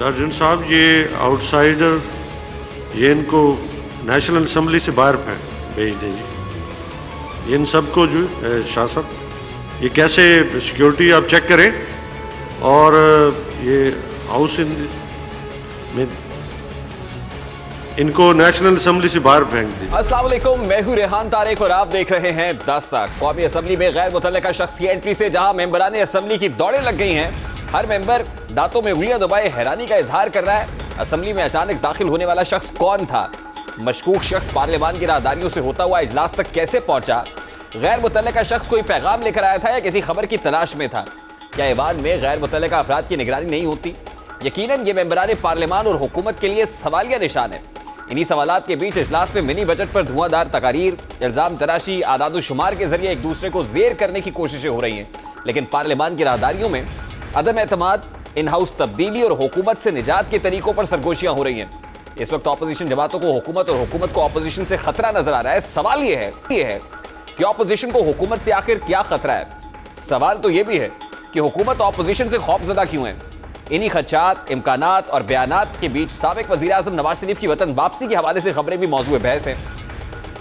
Surgeon साहब, ये outsider, ये इनको नेशनल असम्बली से बाहर भेज दें जी। इन सबको जो शाह साहब, ये कैसे सिक्योरिटी आप चेक करें, और ये हाउस में इनको नेशनल असम्बली से बाहर फेंक दी। अस्सलाम वालेकुम, मैं हूं रेहान तारिक और आप देख रहे हैं दस्तक। कौमी असम्बली में गैर मुतल्लिका शख्स की एंट्री से जहां मेंबरान असम्बली की दौड़ें लग गई हैं, हर मेंबर दांतों में उंगलियां दबाए हैरानी का इजहार कर रहा है। असम्बली में अचानक दाखिल होने वाला शख्स कौन था? मशकूक शख्स पार्लियामान की राहदारियों से होता हुआ इजलास तक कैसे पहुंचा? गैर मुतल्लिका शख्स कोई पैगाम लेकर आया था या किसी खबर की तलाश में था? क्या ईवान में गैर मुतल्लिका अफराद की निगरानी नहीं होती? यकीनन ये मेंबरान पार्लियामान और हुकूमत के लिए सवालिया निशान है। इन्हीं सवालात के बीच इजलास में मिनी बजट पर धुआंधार तकारीर, इल्जाम तराशी, आदाद शुमार के जरिए एक दूसरे को जेर करने की कोशिशें हो रही हैं, लेकिन पार्लियामान की राहदारियों में अदम एतमाद, इन हाउस तब्दीली और हुकूमत से निजात के तरीकों पर सरगोशियां हो रही हैं। इस वक्त ऑपोजिशन जमातों को हुकूमत और हुकूमत को ऑपोजिशन से खतरा नजर आ रहा है। सवाल यह है कि ऑपोजिशन को हुकूमत से आखिर क्या खतरा है? सवाल तो यह भी है कि हुकूमत ऑपोजिशन से खौफजदा क्यों है? इन्हीं खदशात, इम्कानात और बयानात के बीच साबिक वज़ीर आज़म नवाज शरीफ की वतन वापसी के हवाले से खबरें भी मौजूद बहस है।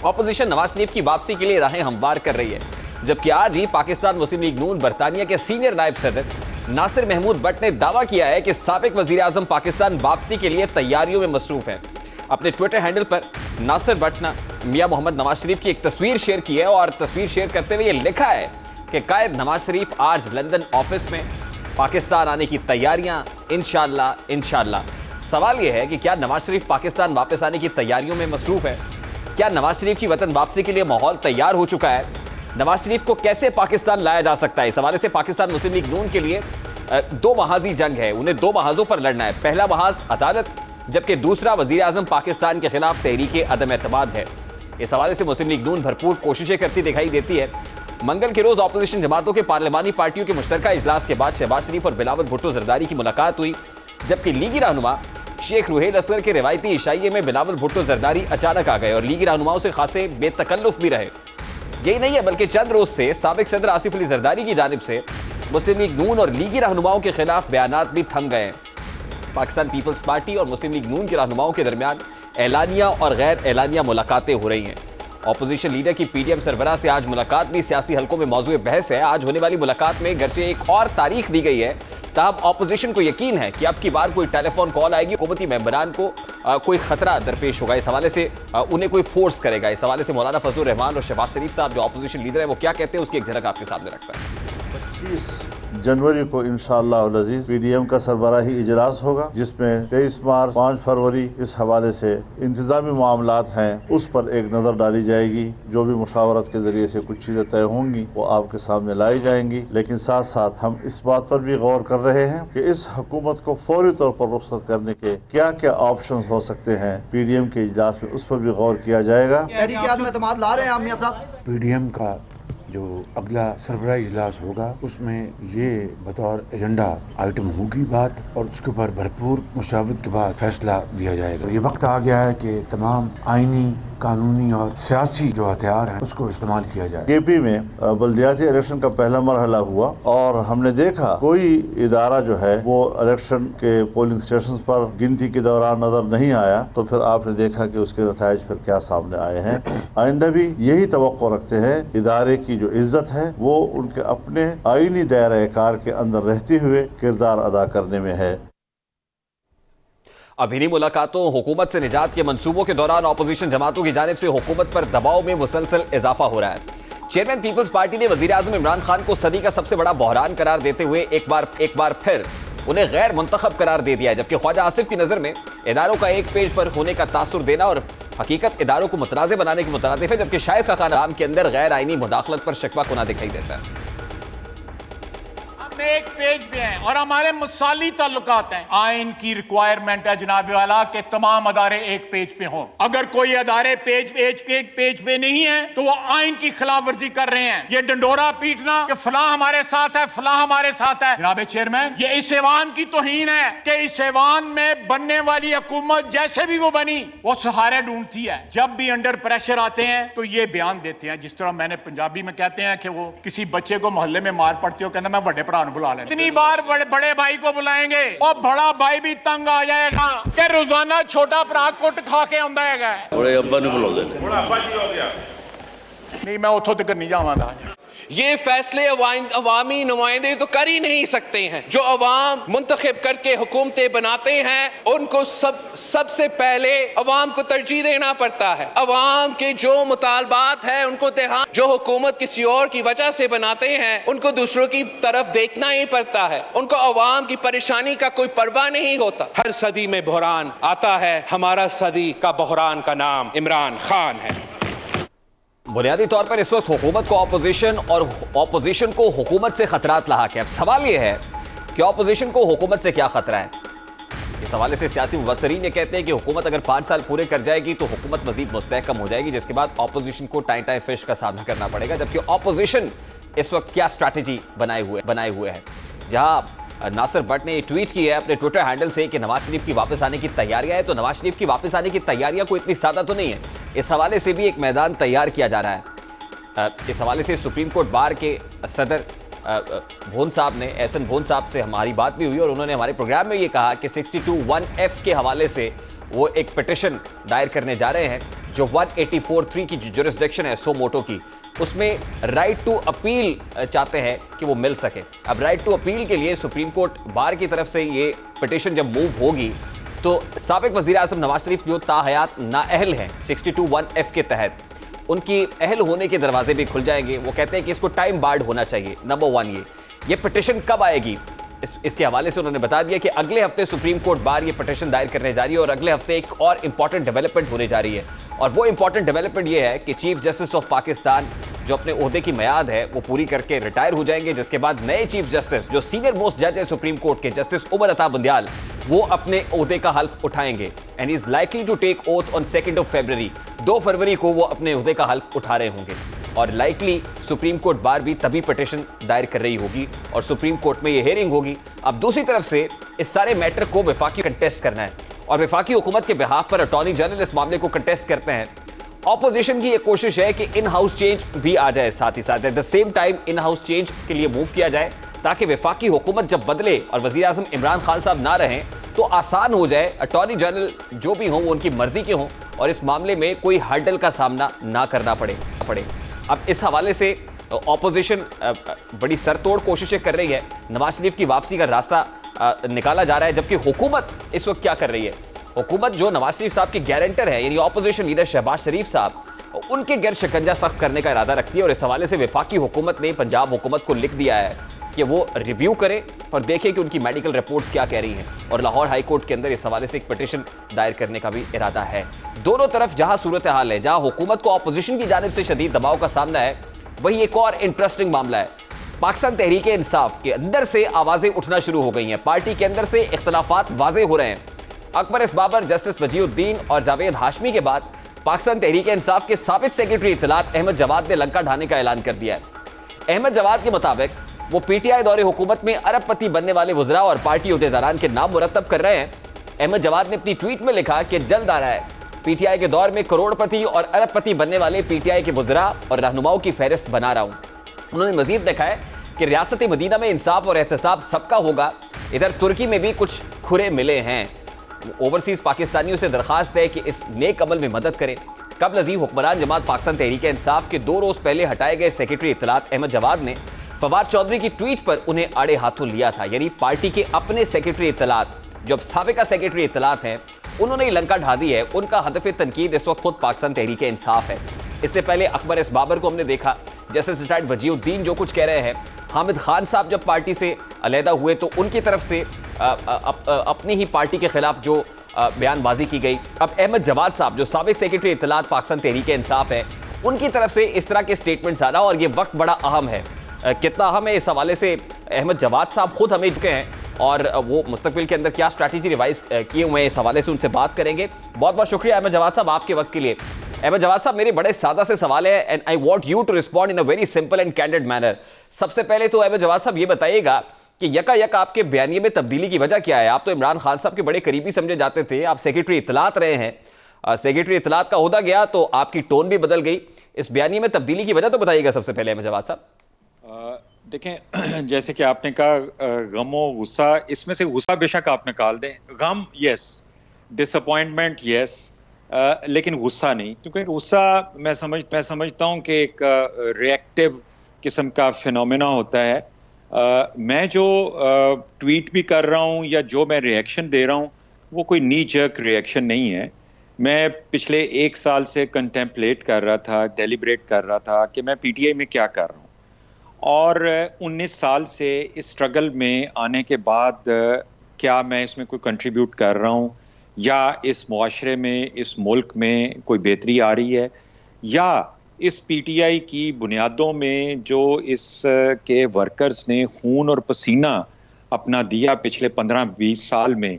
ऑपोजिशन नवाज शरीफ की वापसी के लिए राहें हमवार कर रही है, जबकि आज ही पाकिस्तान मुस्लिम लीग नून बरतानिया के सीनियर नायब सदर नासिर महमूद भट्ट ने दावा किया है कि साबिक वज़ीर आज़म पाकिस्तान वापसी के लिए तैयारियों में मसरूफ है। अपने ट्विटर हैंडल पर नासिर भट्ट ने मियां मोहम्मद नवाज शरीफ की एक तस्वीर शेयर की है और तस्वीर शेयर करते हुए लिखा है कि कायद नवाज शरीफ आज लंदन ऑफिस में, पाकिस्तान आने की तैयारियां इंशाल्लाह। सवाल यह है कि क्या नवाज शरीफ पाकिस्तान वापस आने की तैयारियों में मसरूफ है? क्या नवाज शरीफ की वतन वापसी के लिए माहौल तैयार हो चुका है? नवाज शरीफ को कैसे पाकिस्तान लाया जा सकता है? इस हवाले से पाकिस्तान मुस्लिम लीग नून के लिए दो महाजी जंग है। उन्हें दो महाजों पर लड़ना है। पहला महाज अदालत, जबकि दूसरा वजीर आजम पाकिस्तान के खिलाफ तहरीक अदम एतमाद है। इस हवाले से मुस्लिम लीग नून भरपूर कोशिशें करती दिखाई देती है। मंगल के रोज ऑपोजिशन जमातों के पार्लियामानी पार्टियों के मुश्तरका इजलास के बाद शहबाज शरीफ और बिलावल भुट्टो जरदारी की मुलाकात हुई, जबकि लीगी रहनुमा शेख रुहेल असगर के रिवायती इशाइये में बिलावल भुट्टो जरदारी अचानक आ गए और लीगी रहनुमाओं से खासे बेतकल्लुफ भी रहे। यही नहीं है, बल्कि चंद रोज से साबिक सदर आसिफ अली जरदारी की जानिब से मुस्लिम लीग नून और लीगी रहनुमाओं के खिलाफ बयानात भी थम गए हैं। पाकिस्तान पीपल्स पार्टी और मुस्लिम लीग नून के रहनुमाओं के दरमियान एलानिया और गैर एलानिया मुलाकातें हो रही हैं। ऑपोजिशन लीडर की पीडीएम सरबराह से आज मुलाकात भी सियासी हलकों में मौजूद बहस है। आज होने वाली मुलाकात में गर्चे एक और तारीख दी गई है, तब ऑपोजिशन को यकीन है कि अब की बार कोई टेलीफोन कॉल आएगी, हुकूमती मेंबरान को कोई खतरा दरपेश होगा, इस हवाले से उन्हें कोई फोर्स करेगा। इस हवाले से मौलाना फजलुर रहमान और शहबाज शरीफ साहब जो ऑपोजिशन लीडर है वो क्या कहते हैं, उसकी एक झलक आपके सामने रखता है। 25 जनवरी को इंशाअल्लाह अज़ीज़ पीडीएम का सरबराही इजलास होगा, जिसमें 23 मार्च 5 फरवरी इस हवाले से इंतजामी मामलात हैं उस पर एक नज़र डाली जाएगी। जो भी मुशावरत के जरिए से कुछ चीज़ें तय होंगी वो आपके सामने लाई जाएंगी, लेकिन साथ साथ हम इस बात पर भी गौर कर रहे हैं कि इस हुकूमत को फौरी तौर पर रुखसत करने के क्या क्या ऑप्शन हो सकते हैं। पीडीएम के इजलास में उस पर भी गौर किया जाएगा। पीडीएम का जो अगला सरबराह इजलास होगा उसमें ये बतौर एजेंडा आइटम होगी बात, और उसके ऊपर भरपूर मुशावरत के बाद फैसला दिया जाएगा। ये वक्त आ गया है कि तमाम आईनी, कानूनी और सियासी जो हथियार हैं उसको इस्तेमाल किया जाए। केपी में बल्दियाती इलेक्शन का पहला मरहला हुआ और हमने देखा कोई इदारा जो है वो इलेक्शन के पोलिंग स्टेशन पर गिनती के दौरान नजर नहीं आया, तो फिर आपने देखा कि उसके नताइज फिर क्या सामने आए हैं। आइंदा भी यही तवक्को रखते हैं, इदारे की जो इज्जत है वो उनके अपने आईनी दायरे कार के अंदर रहते हुए किरदार अदा करने में है। अब इन्हीं मुलाकातों, हुकूमत से निजात के मंसूबों के दौरान ऑपोजिशन जमातों की जानिब से हुकूमत पर दबाव में मुसलसल इजाफा हो रहा है। चेयरमैन पीपल्स पार्टी ने वजीर आजम इमरान खान को सदी का सबसे बड़ा बहरान करार देते हुए एक बार फिर उन्हें गैर मुंतखब करार दे दिया है, जबकि ख्वाजा आसिफ की नजर में इदारों का एक पेज पर होने का तासुर देना और हकीकत इदारों को मुतनाज़ बनाने के मुतरादिफ है, जबकि शायद का नाम के अंदर गैर आईनी मुदाखलत पर शिकवा कोना दिखाई देता है। एक पेज पे हैं और हमारे मुसाली ताल्लुकात हैं। आइन की रिक्वायरमेंट है जनाब वाला कि तमाम अदारे एक पेज पे हों। अगर कोई अदारे एक पेज पे नहीं है तो वो आइन की खिलाफ वर्जी कर रहे हैं। ये डंडोरा पीटना कि फलां हमारे साथ है, फलां हमारे साथ है, जनाब चेयरमैन ये इस ऐवान की तौहीन है कि इस ऐवान में बनने वाली हुकूमत जैसे भी वो बनी वो सहारे ढूंढती है। जब भी अंडर प्रेशर आते हैं तो ये बयान देते हैं, जिस तरह मैंने पंजाबी में कहते हैं कि वो किसी बच्चे को मोहल्ले में मार पड़ते हो, कहना मैं बड़े भरा इमरान बुला लें। इतनी बार बड़े भाई को बुलाएंगे और बड़ा भाई भी तंग आ जाएगा कि रोजाना छोटा भरा कुट खा के आंदा है। बड़े अब्बा ने बुलाते नहीं, मैं उठो तक नहीं जावांगा। ये फैसले अवामी नुमाइंदे तो कर ही नहीं सकते हैं। जो अवाम मुंतखब करके हुकूमतें बनाते हैं उनको सबसे पहले अवाम को तरजीह देना पड़ता है। अवाम के जो मुतालबात है उनको जो हुकूमत किसी और की वजह से बनाते हैं उनको दूसरों की तरफ देखना ही पड़ता है। उनको अवाम की परेशानी का कोई परवाह नहीं होता। हर सदी में बहरान आता है, हमारा सदी का बहरान का नाम इमरान खान है। बुनियादी तौर पर इस वक्त हुकूमत को ऑपोजिशन और ऑपोजिशन को हुकूमत से खतरात लाक है। अब सवाल यह है कि ऑपोजिशन को हुकूमत से क्या खतरा है। इस हवाले से सियासी मुबस्सरीन ये कहते हैं कि हुकूमत अगर 5 साल पूरे कर जाएगी तो हुकूमत मजीद मुस्तहकम हो जाएगी, जिसके बाद ऑपोजिशन को टाइम टाइम फिश का सामना करना पड़ेगा। जबकि ऑपोजिशन इस वक्त क्या स्ट्रैटेजी बनाए हुए है। जहां नासिर भट्ट ने ट्वीट किया है अपने ट्विटर हैंडल से कि नवाज शरीफ की वापस आने की तैयारियां हैं, तो नवाज शरीफ की वापस आने की तैयारियां कोई इतनी सादा तो नहीं है। इस हवाले से भी एक मैदान तैयार किया जा रहा है। इस हवाले से सुप्रीम कोर्ट बार के सदर भोन साहब ने, एहसन भोन साहब से हमारी बात भी हुई और उन्होंने हमारे प्रोग्राम में ये कहा कि 62(1)(f) के हवाले से वो एक पिटिशन दायर करने जा रहे हैं जो 184(3) की जुरिस्डिक्शन है सो मोटो की, उसमें राइट टू अपील चाहते हैं कि वो मिल सके। अब राइट टू अपील के लिए सुप्रीम कोर्ट बार की तरफ से ये पिटिशन जब मूव होगी तो साबिक वज़ीर आज़म नवाज शरीफ जो ताहयात नाअहल हैं 62(1)(f) के तहत, उनकी अहल होने के दरवाजे भी खुल जाएंगे। वो कहते हैं कि इसको टाइम बार्ड होना चाहिए। नंबर 1 ये पिटिशन कब आएगी इसके हवाले से उन्होंने बता दिया कि अगले हफ्ते सुप्रीम कोर्ट बार ये पिटिशन दायर करने जा रही है और अगले हफ्ते एक और इंपॉर्टेंट डेवलपमेंट होने जा रही है। और वो इंपॉर्टेंट डेवलपमेंट ये है कि चीफ जस्टिस ऑफ पाकिस्तान जो अपने ओहदे की मियाद है वो पूरी करके रिटायर हो जाएंगे, जिसके बाद नए चीफ जस्टिस जो सीनियर मोस्ट जज है सुप्रीम कोर्ट के, जस्टिस उमर अता बुंदियाल, वो अपने ओहदे का हल्फ उठाएंगे and is likely to take oath on 2 February. 2 फरवरी को वो अपने ओहदे का हल्फ उठा रहे होंगे और लाइकली सुप्रीम कोर्ट बार भी तभी पिटिशन दायर कर रही होगी और सुप्रीम कोर्ट में ये हेयरिंग होगी। अब दूसरी तरफ से इस सारे मैटर को वफाकी कंटेस्ट करना है और वफाकी हुकूमत के बिहाफ पर अटॉर्नी जनरल इस मामले को कंटेस्ट करते हैं। ऑपोजिशन की एक कोशिश है कि इन हाउस चेंज भी आ जाए, साथ ही साथ at the same time in house change के लिए मूव किया जाए ताकि वफाकी हुकूमत जब बदले और वज़ीर आज़म इमरान खान साहब ना रहें तो आसान हो जाए, अटॉर्नी जनरल जो भी हों वो उनकी मर्जी के हों और इस मामले में कोई हर्डल का सामना ना करना पड़े। अब इस हवाले से ऑपोजिशन बड़ी सरतोड़ कोशिशें कर रही है, नवाज शरीफ की वापसी का रास्ता निकाला जा रहा है, जबकि हुकूमत इस वक्त क्या कर रही है। हुकूमत जो नवाज शरीफ साहब के गारंटर है यानी ऑपोजिशन लीडर शहबाज शरीफ साहब, उनके गिर शिकंजा सख्त करने का इरादा रखती है और इस हवाले से वफाकी हुकूमत ने पंजाब हुकूमत को लिख दिया है कि वो रिव्यू करे और देखे कि उनकी मेडिकल रिपोर्ट्स क्या कह रही हैं और लाहौर हाई कोर्ट के अंदर इस हवाले से एक पिटिशन दायर करने का भी इरादा है। दोनों तरफ जहां सूरत हाल है, जहां हुकूमत को ऑपोजिशन की जानिब से शदीद दबाव का सामना है, वही एक और इंटरेस्टिंग मामला है। पाकिस्तान तहरीक इंसाफ के अंदर से आवाजें उठना शुरू हो गई हैं, पार्टी के अंदर से इख्तलाफात वाजे हो रहे हैं। अकबर इस बाबर, जस्टिस वजीउद्दीन और जावेद हाशमी के बाद पाकिस्तान तहरीक इंसाफ के साबिक सेक्रेटरी इत्तलात अहमद जवाद ने लंका ढाने का ऐलान कर दिया है। अहमद जवाद के मुताबिक वो पीटीआई दौरे हुकूमत में अरबपति बनने वाले वज़रा और पार्टी ओहदेदारान के नाम मुरतब कर रहे हैं। अहमद जवाद ने अपनी ट्वीट में लिखा कि जल्द आ रहा है पीटीआई के दौर में करोड़पति और अरबपति बनने वाले पीटीआई के वज़रा और रहनुमाओं की फहरिस्त बना रहा हूँ। उन्होंने मजीद लिखा है कि रियासत मदीना में इंसाफ और एहतसाब सबका होगा। इधर तुर्की में भी कुछ खुरे मिले हैं। ओवरसीज पाकिस्तानियों से दरखास्त है कि इस नेक अमल में मदद करें। कबल अज़ीम हुक्मरान जमात पाकिस्तान तहरीक इंसाफ के 2 रोज पहले हटाए गए सेक्रेटरी इत्तलात अहमद जवाद ने फवाद चौधरी की ट्वीट पर उन्हें आड़े हाथों लिया था, यानी पार्टी के अपने सेक्रेटरी इत्तलात जो अब साबिका सेक्रेटरी इत्तलात हैं उन्होंने लंका ढा दी है। उनका हदफ तनकीद इस वक्त खुद पाकिस्तान तहरीक इंसाफ है। इससे पहले अकबर इस बाबर को हमने देखा, जस्टिस रिटायर्ड वजीउद्दीन जो कुछ कह रहे हैं। हामिद खान साहब जब पार्टी से अलहदा हुए तो उनकी तरफ से अपनी ही पार्टी के खिलाफ जो बयानबाजी की गई। अब अहमद जवाद साहब जो साबिक सेक्रेटरी इत्तलात पाकिस्तान तहरीक इंसाफ है, उनकी तरफ से इस तरह के स्टेटमेंट्स आ रहा और ये वक्त बड़ा अहम है। कितना अहम है इस हवाले से अहमद जवाद साहब खुद हमें चुके हैं और वो मुस्तकबिल के अंदर क्या स्ट्रैटेजी रिवाइज किए हुए हैं इस हवाले से उनसे बात करेंगे। बहुत बहुत शुक्रिया अहमद जवाद साहब आपके वक्त के लिए। अहमद जवाद साहब, मेरे बड़े सादा से सवाल है and I want you to respond in a very simple and candid manner. सबसे पहले तो अहमद जवाद साहब ये बताइएगा कि यका आपके बयानिए में तब्दीली की वजह क्या है। आप तो इमरान खान साहब के बड़े करीबी समझे जाते थे, आप सेक्रेटरी इत्तलात रहे हैं, सेक्रेटरी इत्तलात का ओहदा गया तो आपकी टोन भी बदल गई। इस बयानिए में तब्दीली की वजह तो बताइएगा सबसे पहले अहमद जवाद साहब। देखें जैसे कि आपने कहा गमो गुस्सा, इसमें से गुस्सा बेशक आप निकाल दें, गम यस, डिसअपॉइंटमेंट यस, लेकिन गुस्सा नहीं, क्योंकि गुस्सा मैं समझता हूं कि एक रिएक्टिव किस्म का फिनोमेना होता है। मैं जो ट्वीट भी कर रहा हूं या जो मैं रिएक्शन दे रहा हूं वो कोई नी जर्क रिएक्शन नहीं है। मैं पिछले 1 साल से कंटेम्पलेट कर रहा था, डेलिब्रेट कर रहा था कि मैं पीटीआई में क्या कर रहा हूं, और 19 साल से इस स्ट्रगल में आने के बाद क्या मैं इसमें कोई कंट्रीब्यूट कर रहा हूं, या इस मुआशरे में, इस मुल्क में कोई बेहतरी आ रही है, या इस पीटीआई की बुनियादों में जो इस के वर्कर्स ने खून और पसीना अपना दिया पिछले 15-20 साल में,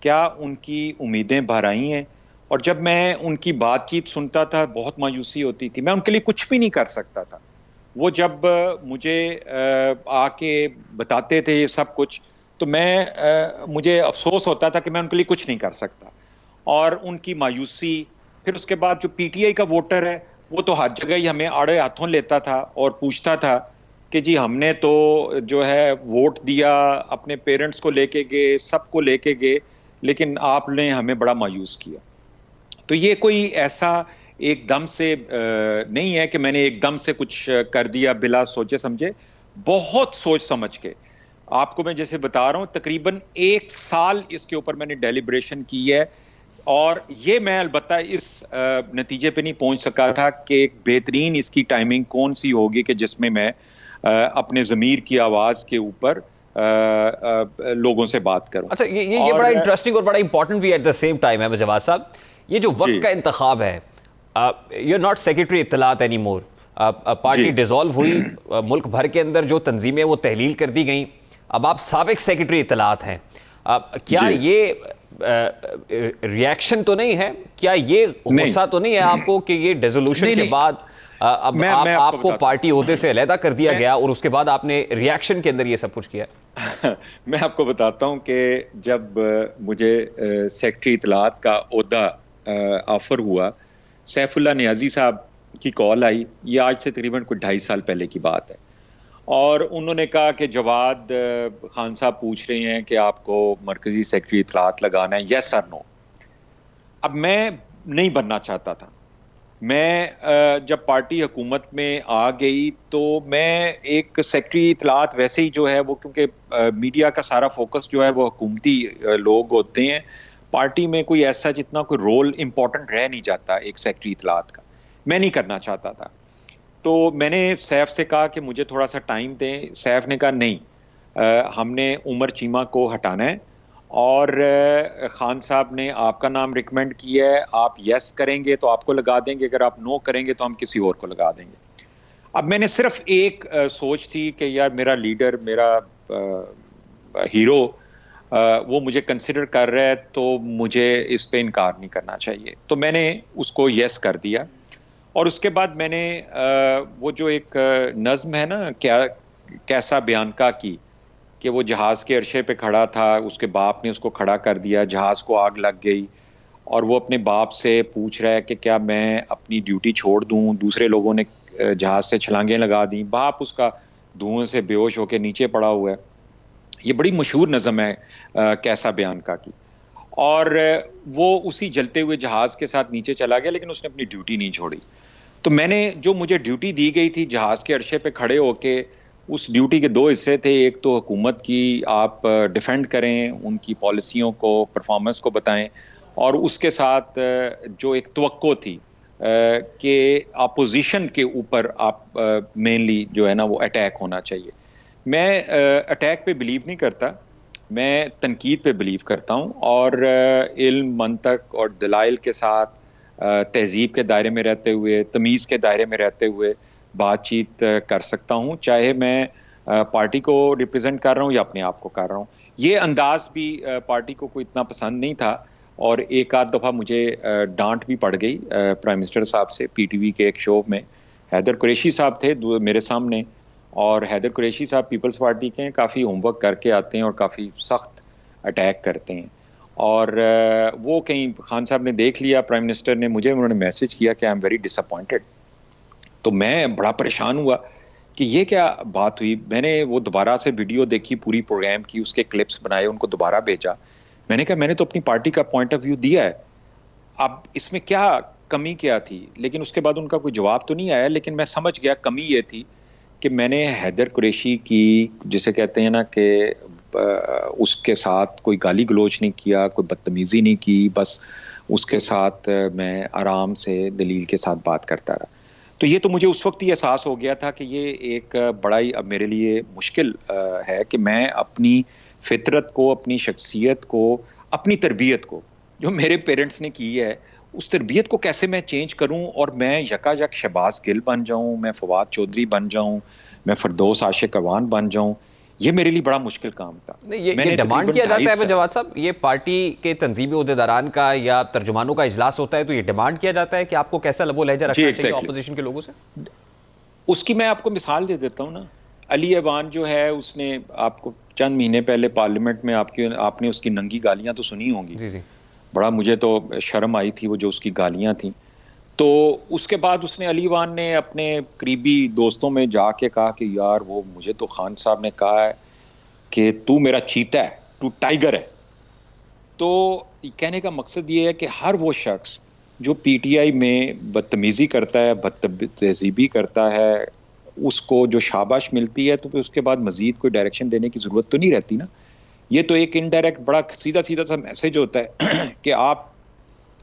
क्या उनकी उम्मीदें भर आई हैं। और जब मैं उनकी बातचीत सुनता था बहुत मायूसी होती थी, मैं उनके लिए कुछ भी नहीं कर सकता था। वो जब मुझे आके बताते थे ये सब कुछ, तो मुझे अफसोस होता था कि मैं उनके लिए कुछ नहीं कर सकता। और उनकी मायूसी, फिर उसके बाद जो पीटीआई का वोटर है वो तो हर जगह ही हमें आड़े हाथों लेता था और पूछता था कि जी हमने तो जो है वोट दिया, अपने पेरेंट्स को लेके गए, सबको लेके गए, लेकिन आपने हमें बड़ा मायूस किया। तो ये कोई ऐसा एकदम से नहीं है कि मैंने एकदम से कुछ कर दिया बिला सोचे समझे, बहुत सोच समझ के। आपको मैं जैसे बता रहा हूं, तकरीबन 1 साल इसके ऊपर मैंने डेलिब्रेशन की है, और ये मैं अलबत्ता इस नतीजे पे नहीं पहुंच सका था कि एक बेहतरीन इसकी टाइमिंग कौन सी होगी कि जिसमें मैं अपने ज़मीर की आवाज़ के ऊपर लोगों से बात करूं। अच्छा, ये बड़ा इंटरेस्टिंग और बड़ा इंपॉर्टेंट भी एट द सेम टाइम है जवाद साहब। ये जो वक्त का इंतखाब है, यू आर नॉट सेक्रेटरी इत्तलात एनी मोर, पार्टी डिसॉल्व हुई, मुल्क भर के अंदर जो तंजीमें वो तहलील कर दी गई, अब आप साबिक सेक्रेटरी इत्तलात हैं। क्या ये रिएक्शन तो नहीं है, क्या ये गुस्सा तो नहीं है आपको कि ये डिसोल्यूशन के बाद अब आपको पार्टी ओहदे से अलहदा कर दिया गया और उसके बाद आपने रिएक्शन के अंदर ये सब कुछ किया? मैं आपको बताता हूं कि जब मुझे सेक्रेटरी इत्तलात का ओहदा ऑफर हुआ, सैफुल्लाह नियाजी साहब की कॉल आई, ये आज से तकरीबन कुछ 2.5 साल पहले की बात है, और उन्होंने कहा कि जवाद खान साहब पूछ रहे हैं कि आपको मरकजी सेक्रेटरी इत्तलात लगाना है, यस और नो। अब मैं नहीं बनना चाहता था। मैं जब पार्टी हुकूमत में आ गई तो मैं एक सेक्रेटरी इत्तलात वैसे ही जो है वो, क्योंकि मीडिया का सारा फोकस जो है वो हुकूमती लोग होते हैं, पार्टी में कोई ऐसा जितना कोई रोल इम्पोर्टेंट रह नहीं जाता एक सेक्रेटरी इत्तलात का, मैं नहीं करना चाहता था। तो मैंने सैफ से कहा कि मुझे थोड़ा सा टाइम दें। सैफ ने कहा नहीं, हमने उमर चीमा को हटाना है, और खान साहब ने आपका नाम रिकमेंड किया है, आप यस करेंगे तो आपको लगा देंगे, अगर आप नो करेंगे तो हम किसी और को लगा देंगे। अब मैंने सिर्फ एक सोच थी कि यार मेरा लीडर, मेरा हीरो वो मुझे कंसिडर कर रहा है, तो मुझे इस पे इनकार नहीं करना चाहिए। तो मैंने उसको यस कर दिया, और उसके बाद मैंने वो जो एक नज़्म है ना, क्या कैसा बयानका की, कि वो जहाज़ के अर्शे पे खड़ा था, उसके बाप ने उसको खड़ा कर दिया, जहाज़ को आग लग गई, और वो अपने बाप से पूछ रहा है कि क्या मैं अपनी ड्यूटी छोड़ दूं, दूसरे लोगों ने जहाज़ से छलांगें लगा दी, बाप उसका धुएं से बेहोश होकर नीचे पड़ा हुआ है। ये बड़ी मशहूर नज़म है कैसा बयानका की, और वो उसी जलते हुए जहाज़ के साथ नीचे चला गया, लेकिन उसने अपनी ड्यूटी नहीं छोड़ी। तो मैंने जो मुझे ड्यूटी दी गई थी जहाज़ के अर्शे पे खड़े होके, उस ड्यूटी के 2 हिस्से थे। एक तो हुकूमत की आप डिफेंड करें, उनकी पॉलिसियों को, परफॉर्मेंस को बताएं, और उसके साथ जो एक तवक्को थी कि अपोजिशन के ऊपर आप मेनली जो है ना वो अटैक होना चाहिए। मैं अटैक पे बिलीव नहीं करता, मैं तनकीद पे बिलीव करता हूँ, और इल्म, मंतक और दलाइल के साथ तहजीब के दायरे में रहते हुए, तमीज़ के दायरे में रहते हुए बातचीत कर सकता हूँ, चाहे मैं पार्टी को रिप्रेजेंट कर रहा हूँ या अपने आप को कर रहा हूँ। ये अंदाज भी पार्टी को कोई इतना पसंद नहीं था, और एक आध दफ़ा मुझे डांट भी पड़ गई प्राइम मिनिस्टर साहब से। पीटीवी के एक शो में हैदर कुरैशी साहब थे मेरे सामने, और हैदर कुरैशी साहब पीपल्स पार्टी के काफ़ी होमवर्क करके आते हैं और काफ़ी सख्त अटैक करते हैं, और वो कहीं खान साहब ने देख लिया, प्राइम मिनिस्टर ने मुझे, उन्होंने मैसेज किया कि आई एम वेरी डिसअपॉइंटेड। तो मैं बड़ा परेशान हुआ कि ये क्या बात हुई। मैंने वो दोबारा से वीडियो देखी पूरी प्रोग्राम की, उसके क्लिप्स बनाए, उनको दोबारा भेजा। मैंने कहा मैंने तो अपनी पार्टी का पॉइंट ऑफ व्यू दिया है, अब इसमें क्या कमी क्या थी। लेकिन उसके बाद उनका कोई जवाब तो नहीं आया, लेकिन मैं समझ गया कमी ये थी कि मैंने हैदर कुरैशी की, जिसे कहते हैं ना कि उसके साथ कोई गाली गलोच नहीं किया, कोई बदतमीजी नहीं की, बस उसके साथ मैं आराम से दलील के साथ बात करता रहा। तो ये तो मुझे उस वक्त ही एहसास हो गया था कि ये एक बड़ा ही अब मेरे लिए मुश्किल है कि मैं अपनी फितरत को, अपनी शख्सियत को, अपनी तरबियत को जो मेरे पेरेंट्स ने की है, उस तरबियत को कैसे मैं चेंज करूं और मैं यकायक शहबाज गिल बन जाऊं, मैं फवाद चौधरी बन जाऊं, मैं फिरदौस आशिक अवान बन जाऊं। ये मेरे लिए बड़ा मुश्किल काम था। नहीं, ये डिमांड किया जाता है अहमद जवाद साहब, ये पार्टी के तंजीमी ओहदेदारान का या तर्जुमानों का इजलास होता है तो ये डिमांड किया जाता है कि आपको कैसा लबो लहजा रखना चाहिए ऑपोजिशन के लोगों से। उसकी मैं आपको मिसाल दे देता हूँ ना। अली अवान जो है, उसने आपको चंद महीने पहले पार्लियामेंट में आपने उसकी नंगी गालियां तो सुनी होंगी। जी जी। बड़ा मुझे तो शर्म आई थी वो जो उसकी गालियां थी। तो उसके बाद उसने अली अवान ने अपने करीबी दोस्तों में जाके कहा कि यार वो मुझे तो खान साहब ने कहा है कि तू मेरा चीता है, तू टाइगर है। तो कहने का मकसद ये है कि हर वो शख्स जो पीटीआई में बदतमीजी करता है, बदतहजीबी करता है, उसको जो शाबाश मिलती है तो फिर उसके बाद मजीद कोई डायरेक्शन देने की जरूरत तो नहीं रहती ना। ये तो एक इनडायरेक्ट बड़ा सीधा सीधा सा मैसेज होता है कि आप,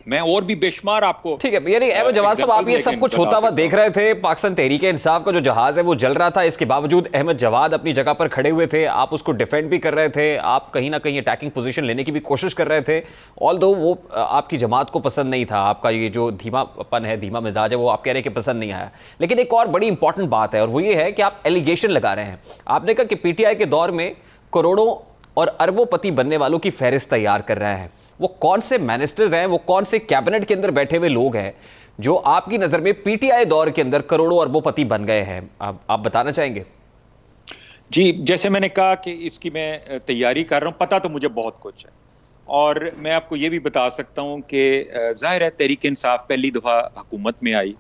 मैं और भी बेशुमार आपको। ठीक है, यानी अहमद जवाद साहब आप ये सब कुछ होता हुआ देख रहे थे, पाकिस्तान तहरीक इंसाफ का जो जहाज है वो जल रहा था, इसके बावजूद अहमद जवाद अपनी जगह पर खड़े हुए थे, आप उसको डिफेंड भी कर रहे थे, आप कहीं ना कहीं अटैकिंग पोजीशन लेने की भी कोशिश कर रहे थे। ऑल्दो वो आपकी जमात को पसंद नहीं था, आपका ये जो धीमापन है, धीमा मिजाज है, वो आप कह रहे हैं कि पसंद नहीं आया। लेकिन एक और बड़ी इंपॉर्टेंट बात है और वो ये है कि आप एलिगेशन लगा रहे हैं। आपने कहा कि पीटीआई के दौर में करोड़ों और अरबोंपति बनने वालों की फहरिस्त तैयार कर रहा है। वो कौन से मिनिस्टर्स हैं, वो कौन से कैबिनेट के अंदर बैठे हुए लोग हैं जो आपकी नजर में पीटीआई दौर के अंदर करोड़ों अरबोंपति बन गए हैं, आप बताना चाहेंगे? जी, जैसे मैंने कहा कि इसकी मैं तैयारी कर रहा हूं, पता तो मुझे बहुत कुछ है। और मैं आपको ये भी बता सकता हूं कि जाहिर है तहरीक इंसाफ पहली दफा हुकूमत में आई,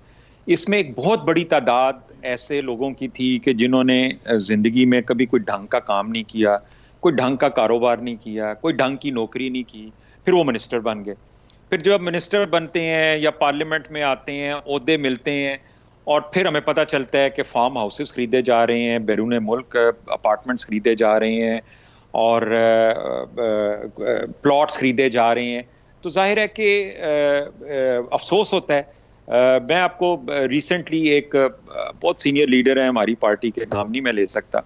इसमें एक बहुत बड़ी तादाद ऐसे लोगों की थी कि जिन्होंने जिंदगी में कभी कोई ढंग का काम नहीं किया, कोई ढंग का कारोबार नहीं किया, कोई ढंग की नौकरी नहीं की, फिर वो मिनिस्टर बन गए। फिर जब मिनिस्टर बनते हैं या पार्लियामेंट में आते हैं, ओहदे मिलते हैं, और फिर हमें पता चलता है कि फार्म हाउसेस खरीदे जा रहे हैं, बैरून मुल्क अपार्टमेंट्स खरीदे जा रहे हैं और प्लॉट्स खरीदे जा रहे हैं। तो जाहिर है कि अफसोस होता है। मैं आपको रिसेंटली एक बहुत सीनियर लीडर है हमारी पार्टी के, नाम नहीं मैं ले सकता,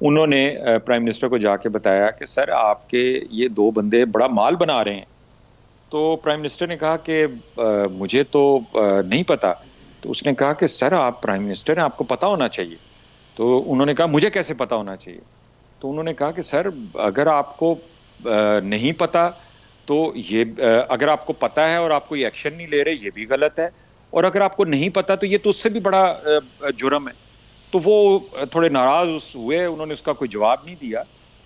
उन्होंने प्राइम मिनिस्टर को जाके बताया कि सर आपके ये दो बंदे बड़ा माल बना रहे हैं। तो प्राइम मिनिस्टर ने कहा कि मुझे तो नहीं पता। तो उसने कहा कि सर आप प्राइम मिनिस्टर हैं, आपको पता होना चाहिए। तो उन्होंने कहा मुझे कैसे पता होना चाहिए? तो उन्होंने कहा कि सर अगर आपको नहीं पता तो ये, अगर आपको पता है और आप कोई एक्शन नहीं ले रहे, ये भी गलत है, और अगर आपको नहीं पता तो ये तो उससे भी बड़ा जुर्म है। तो वो थोड़े नाराज हुए, उन्होंने उसका कोई जवाब नहीं दिया।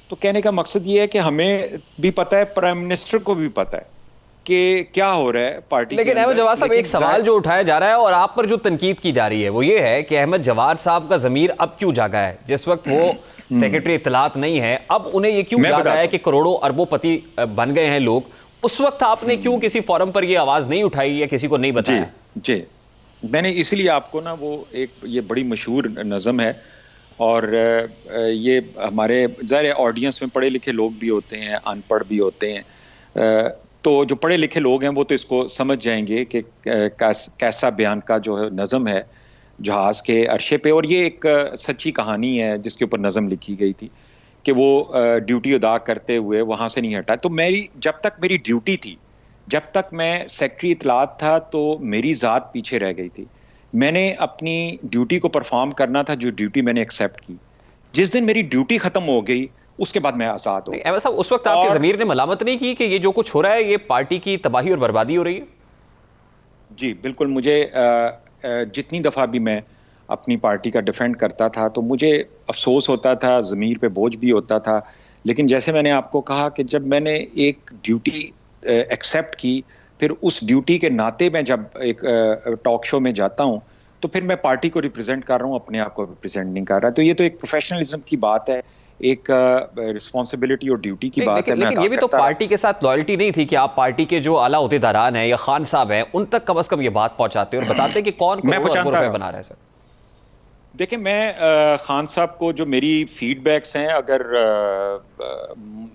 तो कहने का मकसद ये है कि हमें भी पता है, प्राइम मिनिस्टर को भी पता है कि क्या हो रहा है पार्टी। लेकिन अहमद जवाद साहब एक सवाल जो उठाया जा रहा है और आप पर जो तनकीद की जा रही है वो ये है कि अहमद जवाद साहब का जमीर अब क्यों जागा है? जिस वक्त वो सेक्रेटरी इत्तलात नहीं है, अब उन्हें ये क्यों जागा है कि करोड़ों अरबोंपति बन गए हैं लोग? उस वक्त आपने क्यों किसी फोरम पर ये आवाज नहीं उठाई या किसी को नहीं बताया? जी, मैंने इसलिए आपको ना, वो एक ये बड़ी मशहूर नज़म है और ये हमारे ज़ाहिर ऑडियंस में पढ़े लिखे लोग भी होते हैं, अनपढ़ भी होते हैं। तो जो पढ़े लिखे लोग हैं वो तो इसको समझ जाएंगे कि कैसा बयान का जो है नज़म है जहाज़ के अरशे पे। और ये एक सच्ची कहानी है जिसके ऊपर नज़म लिखी गई थी कि वो ड्यूटी अदा करते हुए वहाँ से नहीं हटा। तो जब तक मेरी ड्यूटी थी, जब तक मैं सेक्रेटरी इत्तलात था, तो मेरी ज़ात पीछे रह गई थी। मैंने अपनी ड्यूटी को परफॉर्म करना था, जो ड्यूटी मैंने एक्सेप्ट की। जिस दिन मेरी ड्यूटी ख़त्म हो गई उसके बाद मैं आज़ाद हो। अहमद साहब, उस वक्त आपके ज़मीर ने मलामत नहीं की कि ये जो कुछ हो रहा है ये पार्टी की तबाही और बर्बादी हो रही है? जी बिल्कुल। मुझे जितनी दफ़ा भी मैं अपनी पार्टी का डिफेंड करता था तो मुझे अफसोस होता था, ज़मीर पे बोझ भी होता था। लेकिन जैसे मैंने आपको कहा कि जब मैंने एक ड्यूटी एक्सेप्ट की, फिर उस ड्यूटी के नाते मैं जब एक टॉक शो में जाता हूं तो फिर मैं पार्टी को रिप्रेजेंट कर रहा हूँ, अपने आप को रिप्रेजेंट नहीं कर रहा। तो ये तो एक प्रोफेशनलिज्म की बात है, एक रिस्पॉन्सिबिलिटी और ड्यूटी की बात है। लेकिन ये भी तो पार्टी के साथ लॉयल्टी नहीं थी कि आप पार्टी के जो आला ओहदेदारान हैं या खान साहब हैं उन तक कम से कम ये बात पहुंचाते और बताते कि कौन करोड़ों अरबों रुपए बना रहा है। सर देखिए, मैं खान साहब को जो मेरी फीडबैक्स हैं, अगर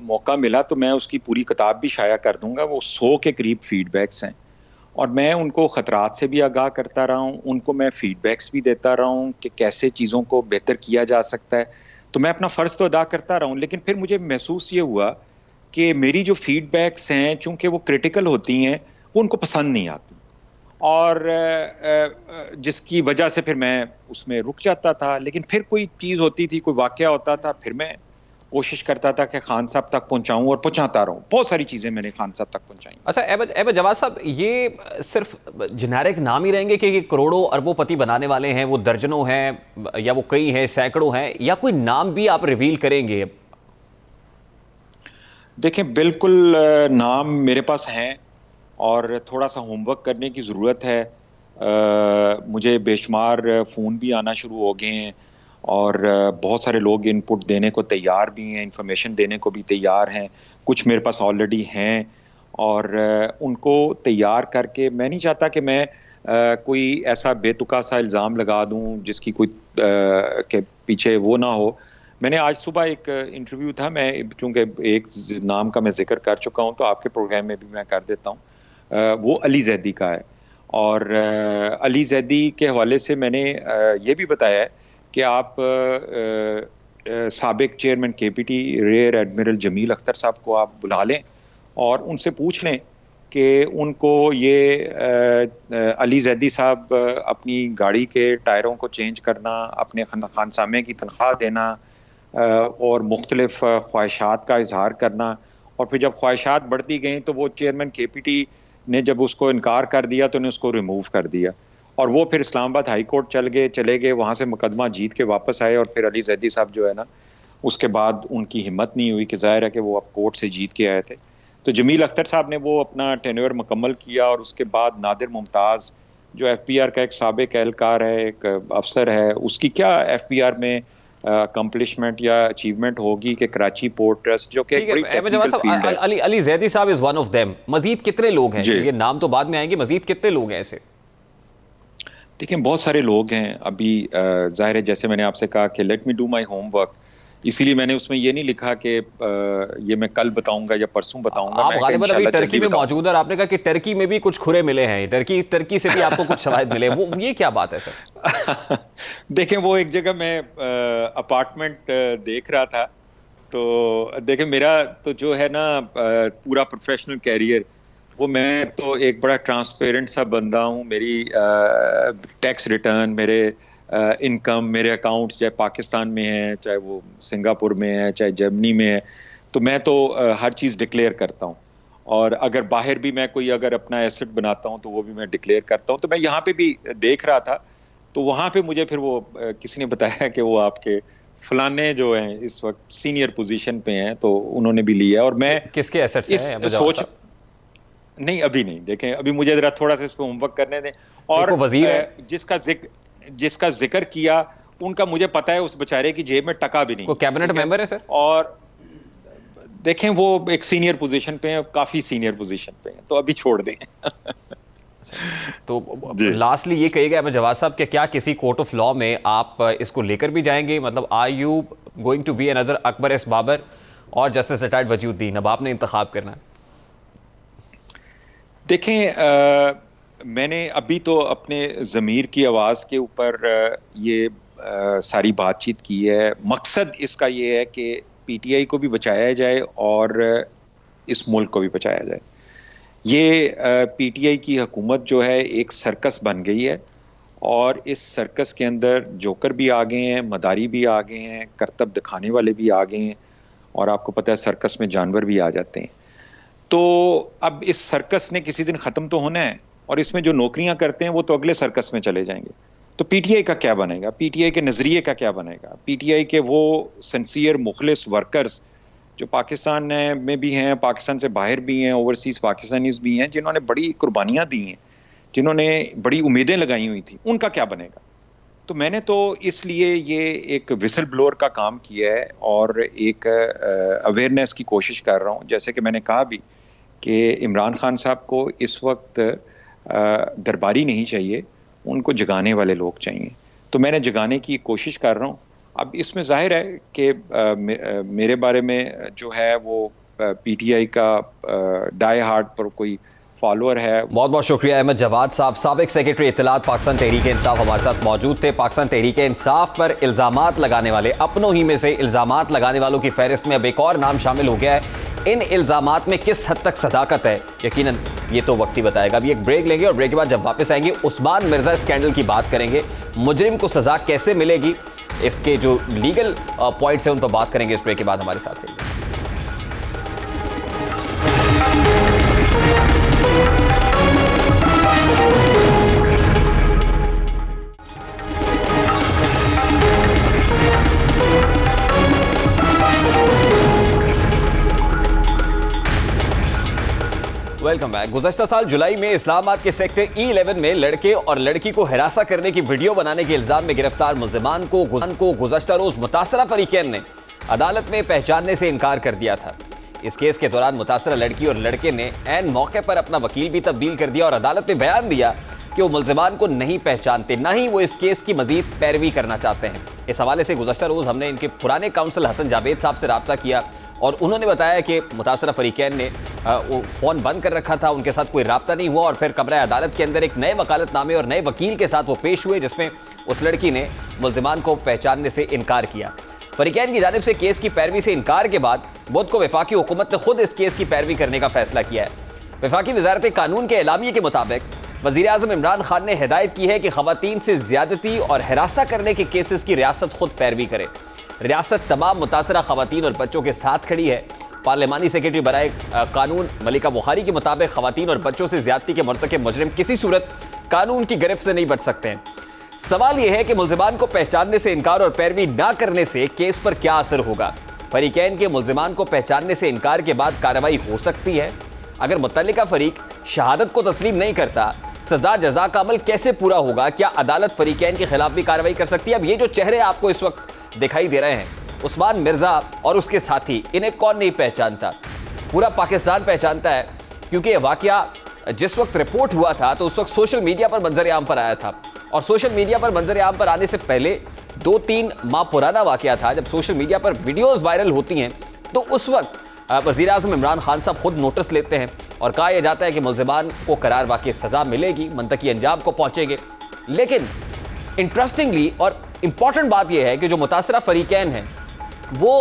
मौका मिला तो मैं उसकी पूरी किताब भी शाया कर दूंगा। वो 100 के करीब फीडबैक्स हैं और मैं उनको ख़तरात से भी आगाह करता रहा हूँ, उनको मैं फीडबैक्स भी देता रहा हूँ कि कैसे चीज़ों को बेहतर किया जा सकता है। तो मैं अपना फ़र्ज़ तो अदा करता रहा हूँ, लेकिन फिर मुझे महसूस ये हुआ कि मेरी जो फीडबैक्स हैं, चूँकि वो क्रिटिकल होती हैं, वो उनको पसंद नहीं आती और जिसकी वजह से फिर मैं उसमें रुक जाता था। लेकिन फिर कोई चीज़ होती थी, कोई वाक़या होता था, फिर मैं कोशिश करता था कि खान साहब तक पहुंचाऊं और पहुंचाता रहूं। बहुत सारी चीजें मैंने खान साहब तक पहुंचाई। अच्छा, अहमद जवाद साहब, ये सिर्फ जेनेरिक नाम ही रहेंगे कि ये करोड़ों अरबोंपति बनाने वाले हैं, वो दर्जनों हैं या वो कई हैं, सैकड़ों हैं, या कोई नाम भी आप रिवील करेंगे? देखें, बिल्कुल नाम मेरे पास हैं और थोड़ा सा होमवर्क करने की ज़रूरत है। मुझे बेशुमार फ़ोन भी आना शुरू हो गए हैं और बहुत सारे लोग इनपुट देने को तैयार भी हैं, इंफॉर्मेशन देने को भी तैयार हैं। कुछ मेरे पास ऑलरेडी हैं और उनको तैयार करके, मैं नहीं चाहता कि मैं कोई ऐसा बेतुका सा इल्ज़ाम लगा दूं जिसकी कोई के पीछे वो ना हो। मैंने आज सुबह एक इंटरव्यू था, मैं चूँकि एक नाम का मैं जिक्र कर चुका हूँ तो आपके प्रोग्राम में भी मैं कर देता हूँ। वो अली जैदी का है और अली जैदी के हवाले से मैंने ये भी बताया है कि आप साबिक chairman KPT rear admiral Jameel Akhtar sahab को आप बुला लें और उनसे पूछ लें कि उनको ये अली जैदी साहब अपनी गाड़ी के टायरों को चेंज करना, अपने खानसामे की तनख्वाह देना और मुख्तलिफ ख्वाहिशात का इजहार करना, और फिर जब ख्वाहिशात बढ़ती गई तो वो चेयरमैन केपीटी ने जब उसको इनकार कर दिया तो उन्हें उसको रिमूव कर दिया और वो फिर इस्लामाबाद हाई कोर्ट चले गए, वहाँ से मुकदमा जीत के वापस आए और फिर अली जैदी साहब जो है ना, उसके बाद उनकी हिम्मत नहीं हुई कि जाहिर है कि वो अब कोर्ट से जीत के आए थे। तो जमील अख्तर साहब ने वो अपना टेन्योर मुकम्मल किया और उसके बाद नादिर मुमताज़ जो FPR का एक साबिक एहलकार है, एक अफसर है, उसकी क्या FPR में अकम्पलिशमेंट या अचीवमेंट होगी कि कराची पोर्ट ट्रस्ट जो कि अली जैदी साहब इज वन ऑफ देम। मजीद कितने लोग हैं? ये नाम तो बाद में आएंगे, मजीद कितने लोग हैं ऐसे? देखिए, बहुत सारे लोग हैं। अभी जाहिर है, जैसे मैंने आपसे कहा कि let me do my homework, इसीलिए मैंने उसमें ये नहीं लिखा कि ये मैं कल बताऊंगा या परसों बताऊंगा। आप गालिबन अभी टर्की में मौजूद है और आपने कहा कि टर्की में भी कुछ खुरे मिले हैं, टर्की से भी आपको कुछ शवाहिद मिले, वो ये क्या बात है सर? देखें, वो एक जगह मैं अपार्टमेंट देख रहा था, तो देखें मेरा तो जो है ना पूरा प्रोफेशनल कैरियर, वो मैं तो एक बड़ा ट्रांसपेरेंट सा बंदा हूँ। मेरी टैक्स रिटर्न, मेरे इनकम, मेरे अकाउंट्स चाहे पाकिस्तान में है, चाहे वो सिंगापुर में है, चाहे जर्मनी में है, तो मैं तो हर चीज़ डिक्लेयर करता हूँ। और अगर बाहर भी मैं कोई अगर अपना एसेट बनाता हूँ तो वो भी मैं डिक्लेयर करता हूँ। तो मैं यहाँ पे भी देख रहा था, तो वहाँ पे मुझे फिर वो किसी ने बताया कि वो आपके फलाने जो हैं इस वक्त सीनियर पोजीशन पे हैं, तो उन्होंने भी लिया। और मैं किसके एसेट्स हैं सोच नहीं, अभी नहीं, देखें अभी मुझे जरा थोड़ा सा इस पर होमवर्क करने दें। और वजीर है जिसका जिक्र किया, उनका मुझे पता है उस बेचारे की जेब में टका भी नहीं। वो कैबिनेट मेंबर है सर? और देखें, वो एक सीनियर पोजीशन पे है, काफी सीनियर पोजीशन पे है, तो अभी छोड़ दें। तो लास्टली ये कहिएगा अहमद जवाद साहब कि क्या किसी कोर्ट ऑफ लॉ में आप इसको लेकर भी जाएंगे? मतलब are you going to be another Akbar S Babar और जस्टिस रिटायर्ड वजीउद्दीन? अब आपने इंतखाब करना है। देखें, मैंने अभी तो अपने ज़मीर की आवाज़ के ऊपर ये सारी बातचीत की है। मकसद इसका ये है कि PTI को भी बचाया जाए और इस मुल्क को भी बचाया जाए। ये PTI की हुकूमत जो है एक सर्कस बन गई है और इस सर्कस के अंदर जोकर भी आ गए हैं, मदारी भी आ गए हैं, करतब दिखाने वाले भी आ गए हैं, और आपको पता है सर्कस में जानवर भी आ जाते हैं। तो अब इस सर्कस ने किसी दिन ख़त्म तो होना है और इसमें जो नौकरियां करते हैं वो तो अगले सर्कस में चले जाएंगे। तो PTI का क्या बनेगा? PTI के नज़रिए का क्या बनेगा? PTI के वो सिंसियर मुखलिस वर्कर्स जो पाकिस्तान में भी हैं, पाकिस्तान से बाहर भी हैं, ओवरसीज़ पाकिस्तानीज़ भी हैं, जिन्होंने बड़ी कुर्बानियाँ दी हैं, जिन्होंने बड़ी उम्मीदें लगाई हुई थी, उनका क्या बनेगा? तो मैंने तो इसलिए ये एक विसल ब्लोअर का काम किया है और एक अवेयरनेस की कोशिश कर रहा हूँ। जैसे कि मैंने कहा भी कि इमरान खान साहब को इस वक्त दरबारी नहीं चाहिए, उनको जगाने वाले लोग चाहिए। तो मैंने जगाने की कोशिश कर रहा हूँ। अब इसमें जाहिर है कि मेरे बारे में जो है वो पीटीआई का डाई हार्ड पर कोई फॉलोअर है। बहुत बहुत शुक्रिया अहमद जवाद साहब, साबिक सेक्रेटरी इत्तलात पाकिस्तान तहरीक इंसाफ हमारे साथ मौजूद थे। पाकिस्तान तहरीक इंसाफ पर इल्ज़ामात लगाने वाले, अपनों ही में से इल्ज़ामात लगाने वालों की फहरिस्त में अब एक और नाम शामिल हो गया है। इन इल्ज़ामात में किस हद तक सदाकत है, यकीनन ये तो वक्त ही बताएगा। अभी एक ब्रेक लेंगे और ब्रेक के बाद जब वापस आएंगे उस्मान मिर्जा स्कैंडल की बात करेंगे। मुजरिम को सजा कैसे मिलेगी, इसके जो लीगल पॉइंट्स हैं उन पर बात करेंगे। इस ब्रेक के बाद हमारे साथ रहिए। Welcome back. गुज़श्ता साल जुलाई में इस्लामाबाद के सेक्टर E11 में लड़के और लड़की को हिरासा करने की वीडियो बनाने के इल्जाम में गिरफ्तार मुल्जिमान को गुज़श्ता रोज मुतासरा फरीकैन ने अदालत में पहचानने से इनकार कर दिया था। इस केस के दौरान मुतासरा लड़की और लड़के ने ऐन मौके पर अपना वकील भी तब्दील कर दिया और अदालत में बयान दिया कि वो मुल्जिमान को नहीं पहचानते, ना ही वो इस केस की मजीद पैरवी करना चाहते हैं। इस हवाले से गुज़श्ता रोज हमने इनके पुराने काउंसिल हसन जावेद साहब से रब्ता किया और उन्होंने बताया कि मुतासरा फरीकैन ने वो फ़ोन बंद कर रखा था, उनके साथ कोई रब्ता नहीं हुआ और फिर कमरा अदालत के अंदर एक नए वकालतनामे और नए वकील के साथ वो पेश हुए, जिसमें उस लड़की ने मुल्जिमान को पहचानने से इनकार किया। फरीकैन की जानिब से केस की पैरवी से इनकार के बाद बुध को वफाकी हुकूमत ने खुद इस केस की पैरवी करने का फैसला किया है। वफाकी वजारत कानून के एलामिये के मुताबिक वज़ीर आज़म इमरान खान ने हिदायत की है कि ख़वातीन से ज़्यादती और हिरासा करने के केसेस की रियासत खुद पैरवी करे। रियासत तमाम मुतासरा ख़वातीन और बच्चों के साथ खड़ी है। पार्लिमानी सेक्रेटरी बराए कानून मलिका बुखारी के मुताबिक ख़वातीन और बच्चों से ज़्यादती के मुर्तकिब मुजरिम किसी सूरत कानून की गिरफ्त से नहीं बच सकते हैं। सवाल यह है कि मुल्जिमान को पहचानने से इनकार और पैरवी ना करने से केस पर क्या असर होगा। फरीकैन के मुल्जिमान को पहचानने से इनकार के बाद कार्रवाई हो सकती है। अगर मुतल्लिका फरीक शहादत को तस्लीम नहीं करता, सजा जजा का अमल कैसे पूरा होगा? क्या अदालत फरीकैन के खिलाफ भी कार्रवाई कर सकती है? अब ये जो चेहरे आपको इस वक्त दिखाई दे रहे हैं, उस्मान मिर्जा और उसके साथी, इन्हें कौन नहीं पहचानता? पूरा पाकिस्तान पहचानता है, क्योंकि यह वाकया जिस वक्त रिपोर्ट हुआ था तो उस वक्त सोशल मीडिया पर मंजर आम पर आया था और सोशल मीडिया पर मंजर आम पर आने से पहले 2-3 माह पुराना वाकया था जब सोशल मीडिया पर वीडियोस वायरल होती हैं तो उस वक्त वज़ीर आज़म इमरान खान साहब खुद नोटिस लेते हैं और कहा यह जाता है कि मुल्जिमान को करार वाकई सज़ा मिलेगी, मंतकी अंजाम को पहुँचेंगे। लेकिन इंटरेस्टिंगली और इम्पॉर्टेंट बात यह है कि जो मुतासरा फरीकैन हैं वो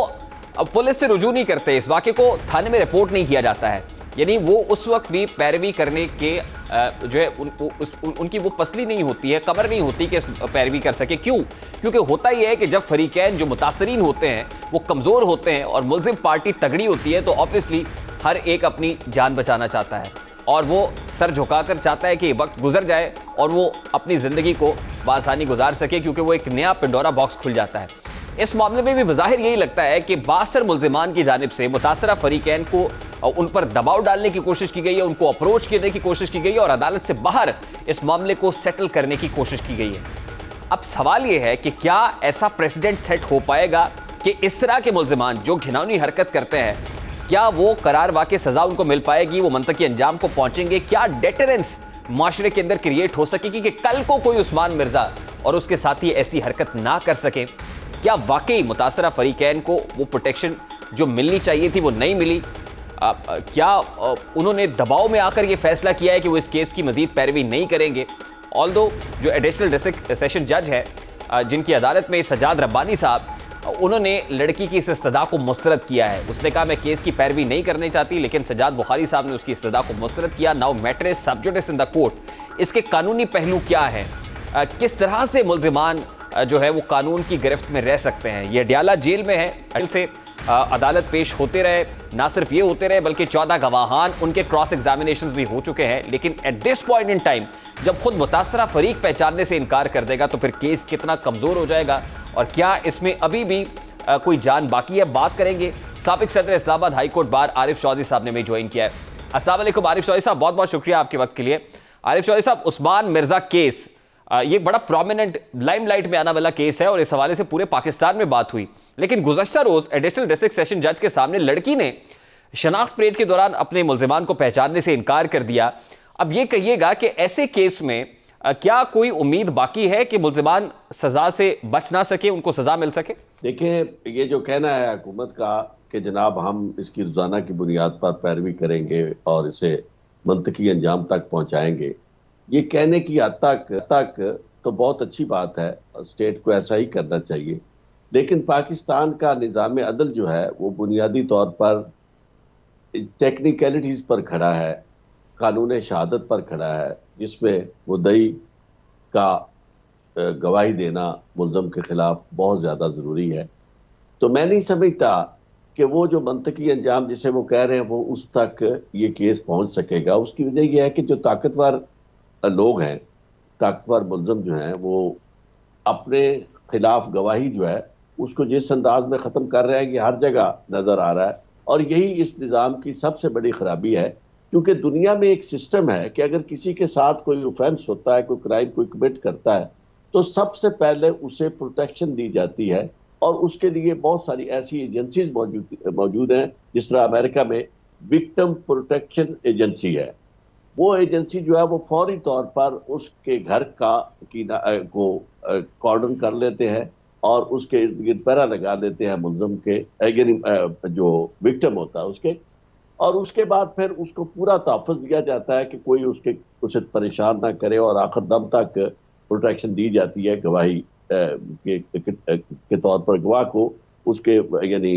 पुलिस से रुजू नहीं करते, इस वाक़े को थाने में रिपोर्ट नहीं किया जाता है। यानी वो उस वक्त भी पैरवी करने के जो है उनकी वो पसली नहीं होती है, कमर नहीं होती कि पैरवी कर सके। क्यों? क्योंकि होता ही है कि जब फरीकैन जो मुतासरीन होते हैं वो कमज़ोर होते हैं और मुल्जिम पार्टी तगड़ी होती है तो ऑब्वियसली हर एक अपनी जान बचाना चाहता है और वो सर झुकाकर चाहता है कि वक्त गुजर जाए और वो अपनी ज़िंदगी को बआसानी गुजार सके, क्योंकि वो एक नया पिंडोरा बॉक्स खुल जाता है। इस मामले में भी बज़ाहिर यही लगता है कि बासर मुल्जिमान की जानिब से मुतासरा फरीकैन को उन पर दबाव डालने की कोशिश की गई है, उनको अप्रोच करने की कोशिश की गई है और अदालत से बाहर इस मामले को सेटल करने की कोशिश की गई है। अब सवाल यह है कि क्या ऐसा प्रेसिडेंट सेट हो पाएगा कि इस तरह के मुल्जिमान जो घिनौनी हरकत करते हैं, क्या वो करार वाक़ई सज़ा उनको मिल पाएगी, वो मंतकी अंजाम को पहुँचेंगे? क्या डेटरेंस माशरे के अंदर क्रिएट हो सकेगी कि कल को कोई उस्मान मिर्ज़ा और उसके साथी ऐसी हरकत ना कर सकें? क्या वाकई मुतासरा फरीकैन को वो प्रोटेक्शन जो मिलनी चाहिए थी वो नहीं मिली? क्या उन्होंने दबाव में आकर ये फैसला किया है कि वो इस केस की मजीद पैरवी नहीं करेंगे? ऑल्दो जो एडिशनल डिस्ट्रिक्ट सेशन जज है जिनकी अदालत में सजाद रब्बानी साहब, उन्होंने लड़की की इस इस्तदा को मुस्तरद किया है। उसने कहा मैं केस की पैरवी नहीं करनी चाहती, लेकिन सजाद बुखारी साहब ने उसकी इस्तदा को मुस्तरद किया। नाउ मैटर इज सब जुडिस इन द कोर्ट। इसके कानूनी पहलू क्या हैं? किस तरह से मुल्जिमान जो है वो कानून की गिरफ्त में रह सकते हैं? ये अडियाला जेल में है, कल से अदालत पेश होते रहे, ना सिर्फ ये होते रहे बल्कि 14 गवाहान उनके क्रॉस एग्जामिनेशंस भी हो चुके हैं। लेकिन at this point in time जब खुद मुतासरा फरीक पहचानने से इनकार कर देगा तो फिर केस कितना कमज़ोर हो जाएगा और क्या इसमें अभी भी कोई जान बाकी है? बात करेंगे। साबिक सदर Islamabad high court bar Arif Chaudhary साहब ने भी ज्वाइन किया है। अस्सलाम वालेकुम आरिफ चौधरी साहब, बहुत बहुत शुक्रिया आपके वक्त के लिए। आरिफ चौधरी साहब, उस्मान मिर्जा केस ये बड़ा प्रोमिनेंट लाइमलाइट में आने वाला केस है और इस हवाले से पूरे पाकिस्तान में बात हुई, लेकिन गुज़श्ता रोज एडिशनल डिस्ट्रिक्ट सेशन जज के सामने लड़की ने शनाख्त परेड के दौरान अपने मुल्जिमान को पहचानने से इनकार कर दिया। अब ये कहिएगा कि ऐसे केस में क्या कोई उम्मीद बाकी है कि मुल्जिमान सजा से बच ना सके, उनको सजा मिल सके? देखिए, ये जो कहना है हुकूमत का कि जनाब हम इसकी रोजाना की बुनियाद पर पैरवी करेंगे और इसे मंतकी अंजाम तक पहुंचाएंगे, ये कहने की हद तक तो बहुत अच्छी बात है, स्टेट को ऐसा ही करना चाहिए। लेकिन पाकिस्तान का निज़ाम अदल जो है वो बुनियादी तौर पर टेक्निकलिटीज़ पर खड़ा है, कानून शहादत पर खड़ा है, जिसमें मुद्दई का गवाही देना मुल्ज़म के ख़िलाफ़ बहुत ज़्यादा ज़रूरी है। तो मैं नहीं समझता कि वो जो मंतकी अंजाम जिसे वो कह रहे हैं वो उस तक ये केस पहुंच सकेगा। उसकी वजह यह है कि जो ताकतवर लोग हैं, ताकतवर मुल्ज़म जो हैं, वो अपने खिलाफ गवाही जो है उसको जिस अंदाज में ख़त्म कर रहे हैं ये हर जगह नज़र आ रहा है। और यही इस निज़ाम की सबसे बड़ी ख़राबी है, क्योंकि दुनिया में एक सिस्टम है कि अगर किसी के साथ कोई ऑफेंस होता है, कोई क्राइम कोई कमिट करता है, तो सबसे पहले उसे प्रोटेक्शन दी जाती है और उसके लिए बहुत सारी ऐसी एजेंसीज मौजूद हैं। जिस तरह अमेरिका में विक्टिम प्रोटेक्शन एजेंसी है, वो एजेंसी जो है वो फौरी तौर पर उसके घर को कॉर्डन कर लेते हैं और उसके इर्द गिर्द पैरा लगा देते हैं मुल्ज़म के, यानी जो विक्टिम होता है उसके, और उसके बाद फिर उसको पूरा तहफ़्फ़ुज़ दिया जाता है कि कोई उसे परेशान ना करे और आखिर दम तक प्रोटेक्शन दी जाती है गवाही के तौर पर गवाह को उसके यानी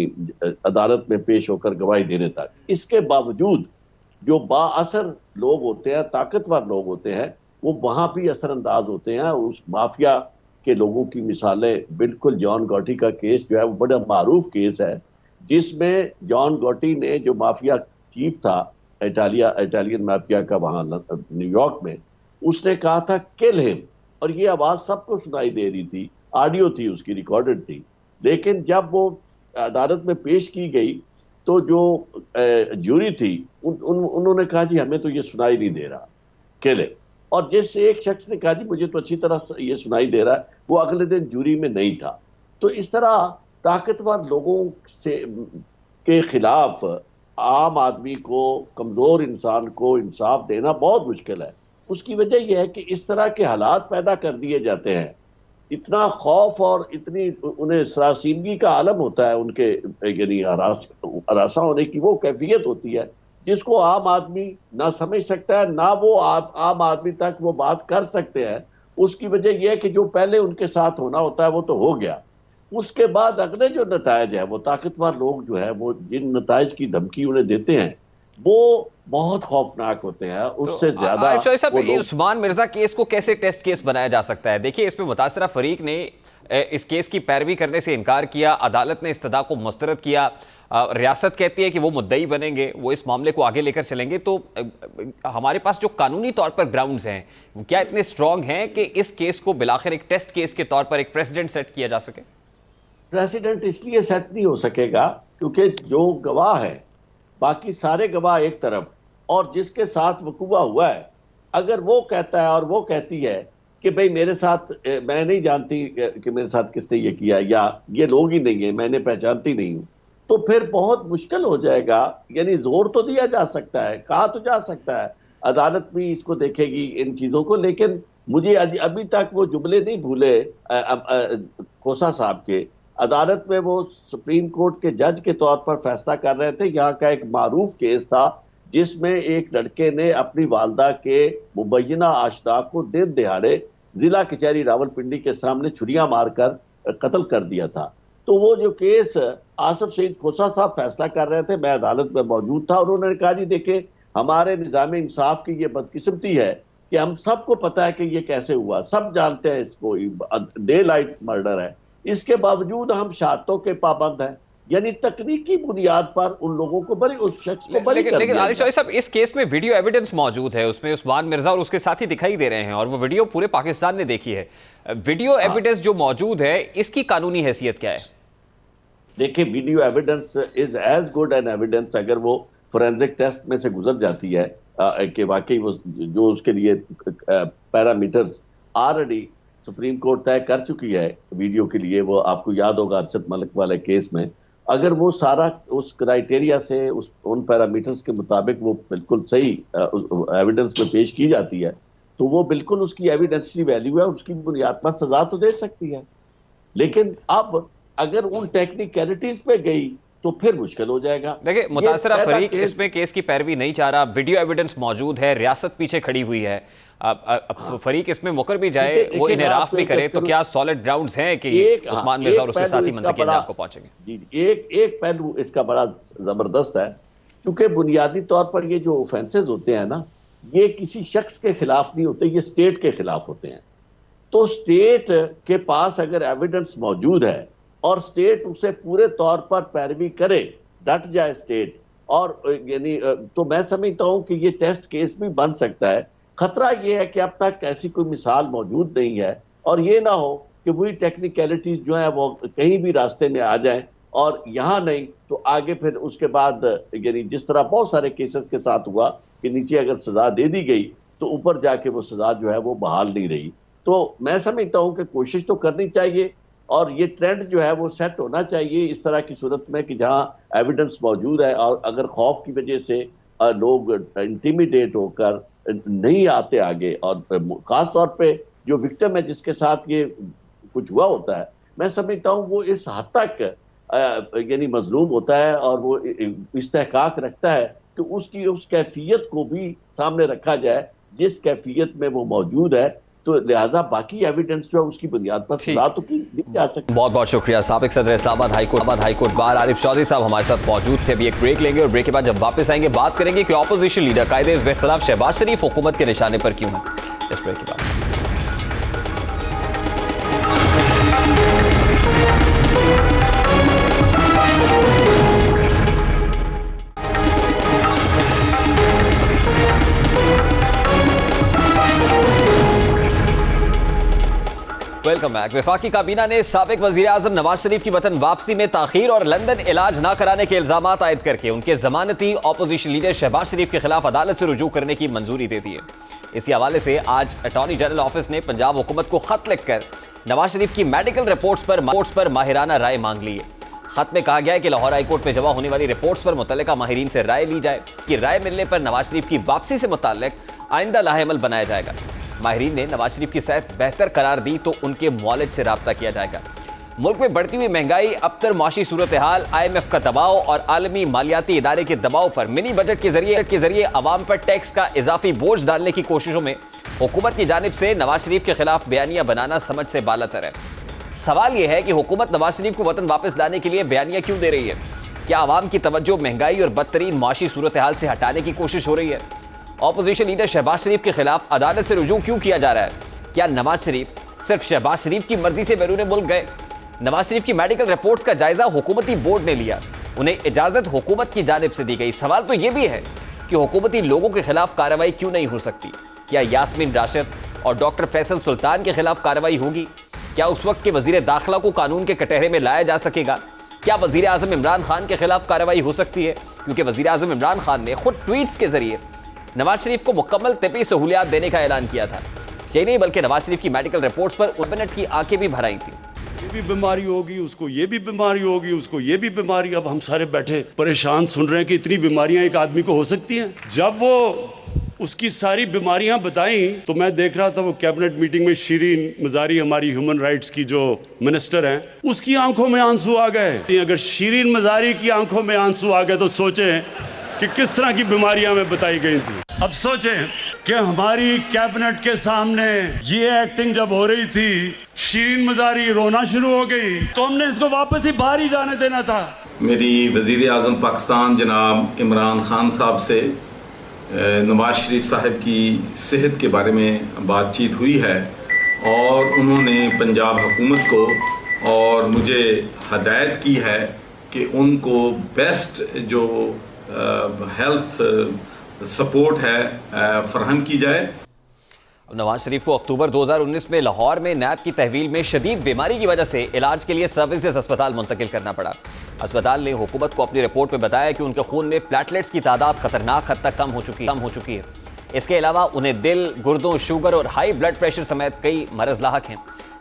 अदालत में पेश होकर गवाही देने तक। इसके बावजूद जो बाअसर लोग होते हैं, ताकतवर लोग होते हैं, वो वहाँ भी असरअंदाज होते हैं। उस माफिया के लोगों की मिसालें, बिल्कुल जॉन गॉटी का केस जो है वो बड़ा मारूफ केस है, जिसमें जॉन गॉटी ने, जो माफिया चीफ था इटालियन माफिया का वहाँ न्यूयॉर्क में, उसने कहा था किल हिम, और ये आवाज़ सबको सुनाई दे रही थी, ऑडियो थी उसकी, रिकॉर्डेड थी। लेकिन जब वो अदालत में पेश की गई तो जो जूरी थी उन्होंने कहा जी हमें तो ये सुनाई नहीं दे रहा किल हिम, और जिस एक शख्स ने कहा जी मुझे तो अच्छी तरह ये सुनाई दे रहा है, वो अगले दिन जूरी में नहीं था। तो इस तरह ताकतवर लोगों के खिलाफ आम आदमी को, कमज़ोर इंसान को इंसाफ देना बहुत मुश्किल है। उसकी वजह यह है कि इस तरह के हालात पैदा कर दिए जाते हैं, इतना खौफ और इतनी उन्हें सरासीनगी का आलम होता है, उनके यानी हरासा होने की वो कैफियत होती है जिसको आम आदमी ना समझ सकता है, ना वो आम आदमी तक वो बात कर सकते हैं। उसकी वजह यह है कि जो पहले उनके साथ होना होता है वो तो हो गया, उसके बाद अगले जो नतायज है, वो ताकतवर लोग जो है वो जिन नतायज की धमकी उन्हें देते हैं वो बहुत खौफनाक होते हैं। उससे ज्यादा उस्मान मिर्जा केस को कैसे टेस्ट केस बनाया जा सकता है? देखिए, इसमें मुतासरा फरीक ने इस केस की पैरवी करने से इनकार किया, अदालत ने इस्तदा को मुस्तरद किया, रियासत कहती है कि वो मुद्दई बनेंगे, वो इस मामले को आगे लेकर चलेंगे। तो हमारे पास जो कानूनी तौर पर ग्राउंड्स हैं वो क्या इतने स्ट्रांग हैं कि इस केस को बिलाखिर एक टेस्ट केस के तौर पर एक प्रेसिडेंट सेट किया जा सके? प्रेसिडेंट इसलिए सेट नहीं हो सकेगा क्योंकि जो गवाह है, बाकी सारे गवाह एक तरफ, और जिसके साथ वकूआ हुआ है, अगर वो कहता है और वो कहती है कि भाई मेरे साथ, मैं नहीं जानती कि मेरे साथ किसने ये किया, या ये लोग ही नहीं है, मैंने पहचानती नहीं हूँ, तो फिर बहुत मुश्किल हो जाएगा। यानी जोर तो दिया जा सकता है, कहा तो जा सकता है, अदालत भी इसको देखेगी इन चीज़ों को, लेकिन मुझे अभी तक वो जुमले नहीं भूले खोसा साहब के। अदालत में वो सुप्रीम कोर्ट के जज के तौर पर फैसला कर रहे थे। यहाँ का एक मारूफ केस था जिसमें एक लड़के ने अपनी वालदा के मुबैना आशना को दिन दिहाड़े जिला कचहरी रावलपिंडी के सामने छुरियां मारकर कत्ल कर दिया था। तो वो जो केस आसिफ सईद खोसा साहब फैसला कर रहे थे, मैं अदालत में मौजूद था, और उन्होंने कहा जी देखे, हमारे निज़ाम इंसाफ की ये बदकिस्मती है कि हम सबको पता है कि ये कैसे हुआ, सब जानते हैं इसको, डे लाइट मर्डर है, इसके बावजूद हम शहादतों के पाबंद हैं। यानी तकनीकी बुनियाद पर उन लोगों को बरी, उस शख्स को बरी कर दिया। लेकिन आरिफ चौधरी साहब, इस केस में वीडियो एविडेंस मौजूद है, उसमें उस्मान मिर्जा और उसके साथी दिखाई दे रहे हैं, और वो वीडियो पूरे पाकिस्तान ने देखी है। वीडियो एविडेंस जो मौजूद है, इसकी कानूनी हैसियत क्या है? देखिए, video evidence is as good an evidence अगर वो फोरेंसिक टेस्ट में से गुजर जाती है। कि वाकई वो जो उसके लिए पैरामीटर्स ऑलरेडी सुप्रीम कोर्ट तय कर चुकी है वीडियो के लिए, वो आपको याद होगा अरशद मलिक वाले केस में, अगर वो सारा उस क्राइटेरिया से उन पैरामीटर्स के मुताबिक वो बिल्कुल सही एविडेंस में पेश की जाती है, तो वो बिल्कुल उसकी एविडेंस की वैल्यू है, उसकी बुनियाद पर सजा तो दे सकती है। लेकिन अब अगर उन टेक्निकलिटीज पे गई तो फिर मुश्किल हो जाएगा। देखिए, मुतासरा फरीक इसमें केस की पैरवी नहीं चाह रहा, वीडियो एविडेंस मौजूद है, रियासत पीछे खड़ी हुई है। अब फरीक इसमें मुकर भी जाए, वो इन्हेराफ भी करे, तो क्या सॉलिड ग्राउंड्स हैं कि उस्मान मिर्जा और उसके साथी मंतकी आपको पहुंचेंगे? जी, एक पहलू इसका बड़ा जबरदस्त है, क्योंकि बुनियादी तौर पर ये जो ऑफेंसेस होते हैं ना, ये किसी शख्स के खिलाफ नहीं होते, ये स्टेट के खिलाफ होते हैं। तो स्टेट के पास अगर एविडेंस मौजूद है और स्टेट उसे पूरे तौर पर पैरवी करे, डट जाए स्टेट, और यानी तो मैं समझता हूं कि ये टेस्ट केस भी बन सकता है। खतरा ये है कि अब तक ऐसी कोई मिसाल मौजूद नहीं है, और ये ना हो कि वही टेक्निकलिटीज जो है वो कहीं भी रास्ते में आ जाए, और यहाँ नहीं तो आगे फिर उसके बाद यानी जिस तरह बहुत सारे केसेस के साथ हुआ कि नीचे अगर सजा दे दी गई तो ऊपर जाके वो सजा जो है वो बहाल नहीं रही। तो मैं समझता हूं कि कोशिश तो करनी चाहिए, और ये ट्रेंड जो है वो सेट होना चाहिए इस तरह की सूरत में कि जहां एविडेंस मौजूद है, और अगर खौफ की वजह से लोग इंटिमिडेट होकर नहीं आते आगे, और खास तौर पे जो विक्टिम है जिसके साथ ये कुछ हुआ होता है, मैं समझता हूँ वो इस हद तक यानी मजलूम होता है और वो इस्तेहकाक रखता है कि उसकी उस कैफियत को भी सामने रखा जाए जिस कैफियत में वो मौजूद है। तो लिहाजा बाकी एविडेंस जो है उसकी बुनियाद पर सजा तो की जा सकती है। बहुत बहुत शुक्रिया। साबिक सदर इस्लामाबाद हाईकोर्ट बार आरिफ चौधरी साहब हमारे साथ मौजूद थे। अभी एक ब्रेक लेंगे और ब्रेक के बाद जब वापस आएंगे बात करेंगे कि ऑपोजिशन लीडर कायदे इस खिलाफ शहबाज शरीफ हुकूमत के निशाने पर क्यों है। इस ब्रेक के बाद वेलकम बैक। वफाकी काबीना ने साबिक वजीर आजम नवाज शरीफ की वतन वापसी में ताखीर और लंदन इलाज न कराने के इल्जाम आयद करके उनके जमानती ऑपोजिशन लीडर शहबाज शरीफ के खिलाफ अदालत से रुजू करने की मंजूरी दे दी है। इसी हवाले से आज अटॉर्नी जनरल ऑफिस ने पंजाब हुकूमत को खत लिखकर नवाज शरीफ की मेडिकल रिपोर्ट्स पर माहिराना राय मांग ली है। खत में कहा गया है कि लाहौर हाईकोर्ट में जमा होने वाली रिपोर्ट्स पर मुतल्लिका माहिरीन से राय ली जाए कि राय मिलने पर नवाज शरीफ की वापसी से मुताल्लिक आइंदा लाहेअमल बनाया जाएगा। माहिरीन ने नवाज शरीफ की सेहत बेहतर करार दी तो उनके मौलिद से राब्ता किया जाएगा। मुल्क में बढ़ती हुई महंगाई, अबतर माशी सूरत हाल, IMF का दबाव और आलमी मालियाती इदारे के दबाव पर मिनी बजट के जरिए अवाम पर टैक्स का इजाफी बोझ डालने की कोशिशों में हुकूमत की जानिब से नवाज शरीफ के खिलाफ बयानियां बनाना समझ से बालातर है। सवाल यह है कि हुकूमत नवाज शरीफ को वतन वापस लाने के लिए बयानियां क्यों दे रही है? क्या अवाम की तवज्जो महंगाई और बदतरीन माशी सूरत हाल से हटाने की कोशिश हो रही है? ऑपोजिशन लीडर शहबाज शरीफ के खिलाफ अदालत से रुजू क्यों किया जा रहा है? क्या नवाज शरीफ सिर्फ शहबाज शरीफ की मर्जी से बैरून मुल्क गए? नवाज शरीफ की मेडिकल रिपोर्ट्स का जायजा हुकूमती बोर्ड ने लिया, उन्हें इजाजत हुकूमत की जानिब से दी गई। सवाल तो यह भी है कि हुकूमती लोगों के खिलाफ कार्रवाई क्यों नहीं हो सकती? क्या यास्मीन राशिद और डॉक्टर फैसल सुल्तान के खिलाफ कार्रवाई होगी? क्या उस वक्त के वजीर दाखिला को कानून के कटहरे में लाया जा सकेगा? क्या वजीर आजम इमरान खान के खिलाफ कार्रवाई हो सकती है? क्योंकि वजीर आजम इमरान खान ने खुद ट्वीट्स के जरिए नवाज शरीफ को मुकम्मल तिब्बी सहूलियात देने का ऐलान किया था। यही नहीं बल्कि नवाज शरीफ की मेडिकल रिपोर्ट्स पर कैबिनेट की आंखें भी भर आई थी। ये भी बीमारी होगी, उसको ये भी बीमारी होगी, उसको ये भी बीमारी। अब हम सारे बैठे परेशान सुन रहे हैं कि इतनी बीमारियां एक आदमी को हो सकती हैं। जब वो उसकी सारी बीमारियां बताई तो मैं देख रहा था वो कैबिनेट मीटिंग में शीरीन मजारी, हमारी ह्यूमन राइट्स की जो मिनिस्टर हैं, उसकी आंखों में आंसू आ गए। अगर शीरीन मजारी की आंखों में आंसू आ गए तो सोचें कि किस तरह की बीमारियां में बताई गई थी। अब सोचें कि हमारी कैबिनेट के सामने ये एक्टिंग जब हो रही थी, शीरीन मजारी रोना शुरू हो गई, तो हमने इसको वापस ही बाहर ही जाने देना था। मेरी वजीर आजम पाकिस्तान जनाब इमरान खान साहब से नवाज शरीफ साहब की सेहत के बारे में बातचीत हुई है और उन्होंने पंजाब हुकूमत को और मुझे हदायत की है कि उनको बेस्ट जो हेल्थ सपोर्ट है फराहम की जाए। नवाज शरीफ को अक्टूबर 2019 में लाहौर में नैब की तहवील में शदीद बीमारी की वजह से इलाज के लिए सर्विसेज अस्पताल मुंतकिल करना पड़ा। अस्पताल ने हुकूमत को अपनी रिपोर्ट में बताया कि उनके खून में प्लेटलेट्स की तादाद खतरनाक हद तक कम हो चुकी है। इसके अलावा उन्हें दिल, गुर्दों, शुगर और हाई ब्लड प्रेशर समेत कई मरज लाहक हैं।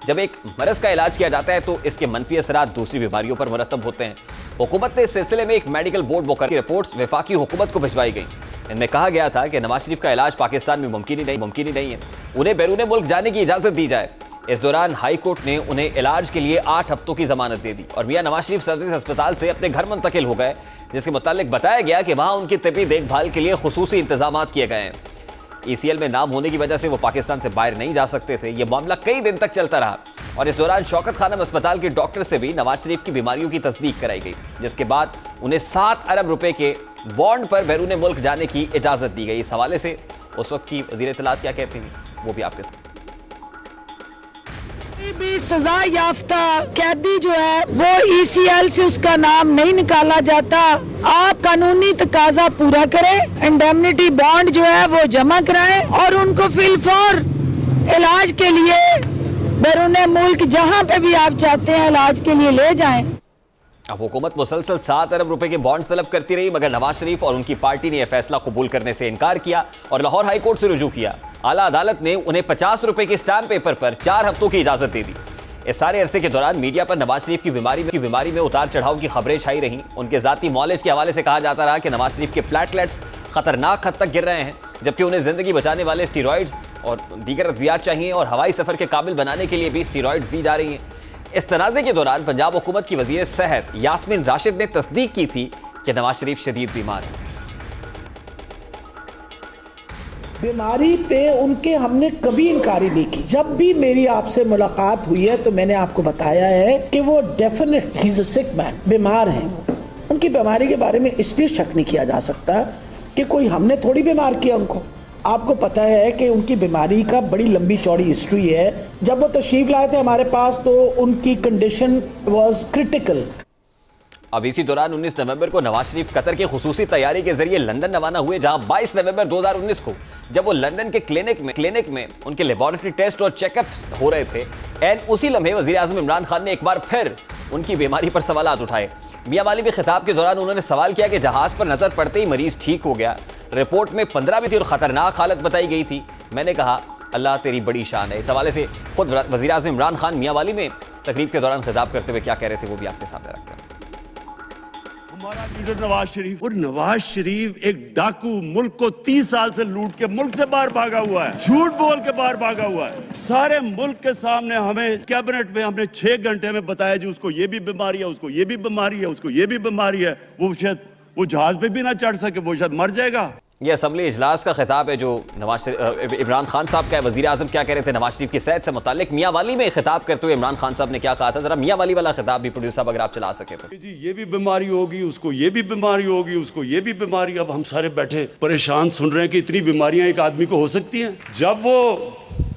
जब एक मरज का इलाज किया जाता है तो इसके मनफी असरात दूसरी बीमारियों पर मुरतब होते हैं। हुकूमत ने इस सिलसिले में एक मेडिकल बोर्ड मुकर्रर की रिपोर्ट्स वफाकी हुकूमत को भिजवाई गई। इनमें कहा गया था कि नवाज शरीफ का इलाज पाकिस्तान में मुमकिन ही नहीं है, उन्हें बैरून मुल्क जाने की इजाजत दी जाए। इस दौरान हाई कोर्ट ने उन्हें इलाज के लिए 8 हफ्तों की जमानत दे दी और मियां नवाज शरीफ सर्विस अस्पताल से अपने घर मुंतकिल हो गए, जिसके मुतालिक बताया गया कि वहां उनकी तिब्बी देखभाल के लिए खुसूसी इंतजाम किए गए हैं। ECL में नाम होने की वजह से वो पाकिस्तान से बाहर नहीं जा सकते थे। यह मामला कई दिन तक चलता रहा और इस दौरान शौकत खानम अस्पताल के डॉक्टर से भी नवाज शरीफ की बीमारियों की तस्दीक कराई गई, जिसके बाद उन्हें 7 अरब रुपए के बॉन्ड पर बैरून मुल्क जाने की इजाजत दी गई। इस हवाले से उस वक्त की वजीर इत्तलात क्या कहती हैं वो भी आपके साथ। भी सजा याफ्ता कैदी जो है वो ECL से उसका नाम नहीं निकाला जाता। आप कानूनी तकाजा पूरा करें, इंडेमनिटी बॉन्ड जो है वो जमा कराएं और उनको फिलफौर इलाज के लिए बैरून मुल्क जहां पे भी आप चाहते हैं इलाज के लिए ले जाएं। अब हुकूमत मुसलसल 7 अरब रुपए के बॉन्ड तलब करती रही, मगर नवाज शरीफ और उनकी पार्टी ने यह फैसला कबूल करने से इनकार किया और लाहौर हाई कोर्ट से रुजू किया। आला अदालत ने उन्हें 50 रुपए के स्टैम्प पेपर पर 4 हफ्तों की इजाजत दे दी। इस सारे अरसे के दौरान मीडिया पर नवाज शरीफ की बीमारी में उतार चढ़ाव की खबरें छाई रहीं। उनके जाती मॉलेज के हवाले से कहा जाता रहा कि नवाज शरीफ के प्लेटलेट्स खतरनाक हद तक गिर रहे हैं, जबकि उन्हें जिंदगी बचाने वाले स्टीरॉइड्स और दीगर अद्वियात चाहिए और हवाई सफर के काबिल बनाने के लिए भी स्टीरॉइड्स दी जा रही हैं। इस तनाज़े के दौरान पंजाब हुकूमत की वज़ीर सेहत यास्मीन राशिद ने तस्दीक की थी कि नवाज शरीफ शदीद बीमार हैं। बीमारी पे उनके हमने कभी इनकारी नहीं की। जब भी मेरी आपसे मुलाकात हुई है तो मैंने आपको बताया है कि वो definite he is a sick man, बीमार हैं वो। उनकी बीमारी के बारे में इसलिए शक नहीं किया जा सकता कि कोई हमने थोड़ी बीमार किया उनको। आपको पता है कि उनकी बीमारी का बड़ी लंबी चौड़ी हिस्ट्री है। जब वो तशरीफ लाए थे हमारे पास तो उनकी कंडीशन वाज क्रिटिकल। अब इसी दौरान 19 नवंबर को नवाज शरीफ कतर के खुसूसी तैयारी के जरिए लंदन रवाना हुए, जहां 22 नवंबर 2019 को जब वो लंदन के क्लिनिक में उनके लेबोरेटरी टेस्ट और चेकअप्स हो रहे थे, एंड उसी लम्हे वज़ीर आज़म इमरान खान ने एक बार फिर उनकी बीमारी पर सवालात उठाए। मियां वाली में खिताब के दौरान उन्होंने सवाल किया कि जहाज पर नजर पड़ते ही मरीज ठीक हो गया, रिपोर्ट में 15 भी थी और खतरनाक हालत बताई गई थी। मैंने कहा अल्लाह तेरी बड़ी शान है। इस हवाले से खुद वज़ीर आज़म इमरान खान मियां वाली में तकरीब के दौरान खिताब करते हुए क्या कह रहे थे वो भी आपके सामने रखते हैं। हमारा लीडर नवाज शरीफ, और नवाज शरीफ एक डाकू, मुल्क को 30 साल से लूट के मुल्क से बाहर भागा हुआ है, झूठ बोल के बाहर भागा हुआ है। सारे मुल्क के सामने हमें कैबिनेट में हमने 6 घंटे में बताया जी उसको ये भी बीमारी है, उसको ये भी बीमारी है, उसको ये भी बीमारी है। वो शायद वो जहाज पे भी ना चढ़ सके, वो शायद मर जाएगा। यह असम्बली इजलास का खिताब है जो इमरान खान साहब का है। वज़ीर आज़म क्या कह रहे थे नवाज शरीफ की सेहत से मुतालिक। मियां वाली में खिताब करते हुए इमरान खान साहब ने क्या कहा था, जरा मियां वाली वाला खिताब भी प्रोड्यूसर साहब अगर आप चला सके तो। जी ये भी बीमारी होगी, उसको ये भी बीमारी होगी, उसको ये भी बीमारी। अब हम सारे बैठे परेशान सुन रहे हैं कि इतनी बीमारियां एक आदमी को हो सकती हैं। जब वो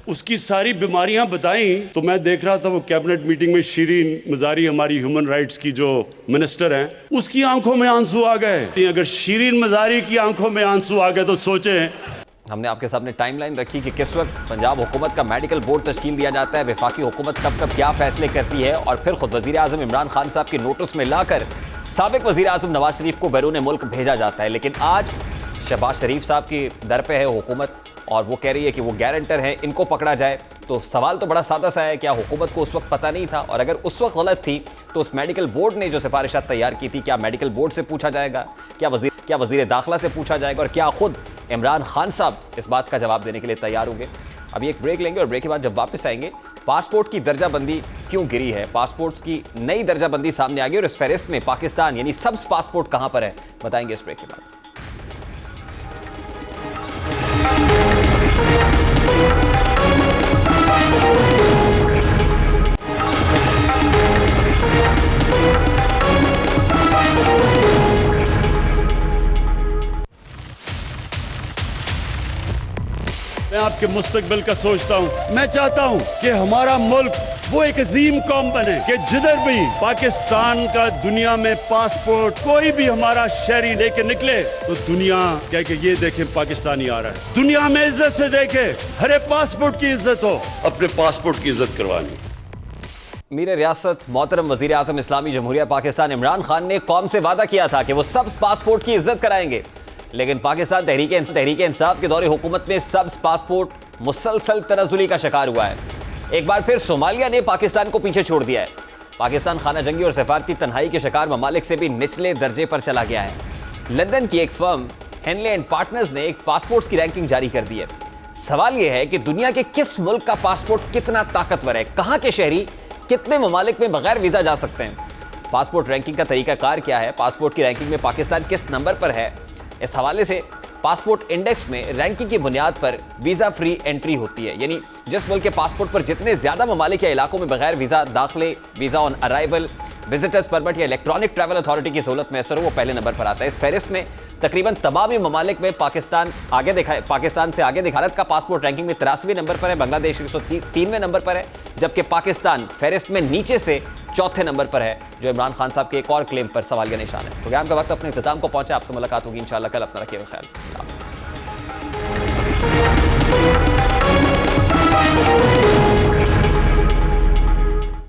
उसकी सारी बीमारियां बताई तो मैं देख रहा था वो कैबिनेट मीटिंग में शीरीन मजारी, हमारी ह्यूमन राइट्स की जो मिनिस्टर हैं, उसकी आंखों में आंसू आ गए। अगर शीरीन मजारी की आंखों में आंसू आ गए तो सोचें। हमने आपके सामने टाइमलाइन रखी कि किस वक्त पंजाब हुकूमत का मेडिकल बोर्ड तश्कील दिया जाता है, वफाकी हुकूमत कब कब क्या फैसले करती है, और फिर खुद वज़ीर आज़म इमरान खान साहब के नोटिस में लाकर साबिक वज़ीर आज़म नवाज शरीफ को बैरून मुल्क भेजा जाता है। लेकिन आज शहबाज शरीफ साहब की दर पे है हुकूमत और वो कह रही है कि वो गारंटर हैं, इनको पकड़ा जाए। तो सवाल तो बड़ा सादा सा है, क्या हुकूमत को उस वक्त पता नहीं था? और अगर उस वक्त गलत थी तो उस मेडिकल बोर्ड ने जो सिफारिशात तैयार की थी, क्या मेडिकल बोर्ड से पूछा जाएगा, क्या वज़ीर दाखिला से पूछा जाएगा, और क्या खुद इमरान खान साहब इस बात का जवाब देने के लिए तैयार होंगे? अभी एक ब्रेक लेंगे और ब्रेक के बाद जब वापस आएंगे, पासपोर्ट की दर्जाबंदी क्यों गिरी है, पासपोर्ट्स की नई दर्जाबंदी सामने आ गई और इस फहरिस्त में पाकिस्तान यानी सब्ज पासपोर्ट कहां पर है, बताएंगे इस ब्रेक के बाद। मैं आपके मुस्तकबिल का सोचता हूं। मैं चाहता हूं कि हमारा मुल्क वो एक अजीम कौम बने कि जिधर भी पाकिस्तान का दुनिया में पासपोर्ट कोई भी हमारा शहरी लेके निकले तो दुनिया कहे कि ये देखें पाकिस्तानी आ रहा है। दुनिया में इज्जत से देखे, हर एक पासपोर्ट की इज्जत हो, अपने पासपोर्ट की इज्जत करवानी। मीर रियासत मोहतरम वज़ीर आज़म इस्लामी जमहूरिया पाकिस्तान इमरान खान ने कौम से वादा किया था कि वो सब्ज़ पासपोर्ट की इज्जत कराएंगे, लेकिन पाकिस्तान तहरीक इंसाफ के दौरे हुकूमत में सब्ज़ पासपोर्ट मुसलसल तनाजुली का शिकार हुआ है। एक बार फिर सोमालिया ने पाकिस्तान को पीछे छोड़ दिया है। पाकिस्तान खाना जंगी और सफारती तन्हाई के शिकार ममालिक से भी निचले दर्जे पर चला गया है। लंदन की एक फर्म हेनले एंड पार्टनर्स ने एक पासपोर्ट्स की रैंकिंग जारी कर दी है। सवाल यह है कि दुनिया के किस मुल्क का पासपोर्ट कितना ताकतवर है, कहां के शहरी कितने ममालिक में बगैर वीजा जा सकते हैं। पासपोर्ट रैंकिंग का तरीकाकार क्या है, पासपोर्ट की रैंकिंग में पाकिस्तान किस नंबर पर है, इस हवाले से पासपोर्ट इंडेक्स में रैंकिंग की बुनियाद पर वीजा फ्री एंट्री होती है। यानी जिस मुल्क के पासपोर्ट पर जितने ज्यादा ममालिक या इलाकों में बगैर वीजा दाखिले, visa on arrival, visitors permit या इलेक्ट्रॉनिक ट्रैवल अथॉरिटी की सहूलत मैसर हो, वो पहले नंबर पर आता है। इस फहरिस्त में तकरीबन तमाम ही ममालिक में पाकिस्तान से आगे दिखा। भारत का पासपोर्ट रैंकिंग में 83वें नंबर पर है, बांग्लादेश 103वें नंबर पर है, जबकि पाकिस्तान फहरिस्त में नीचे से चौथे नंबर पर है, जो इमरान खान साहब के एक और क्लेम पर सवाल का निशान है। प्रोग्राम का वक्त अपने इख्तिताम को पहुंचा। आपसे मुलाकात होगी इंशाल्लाह कल। अपना रखिएगा ख्याल।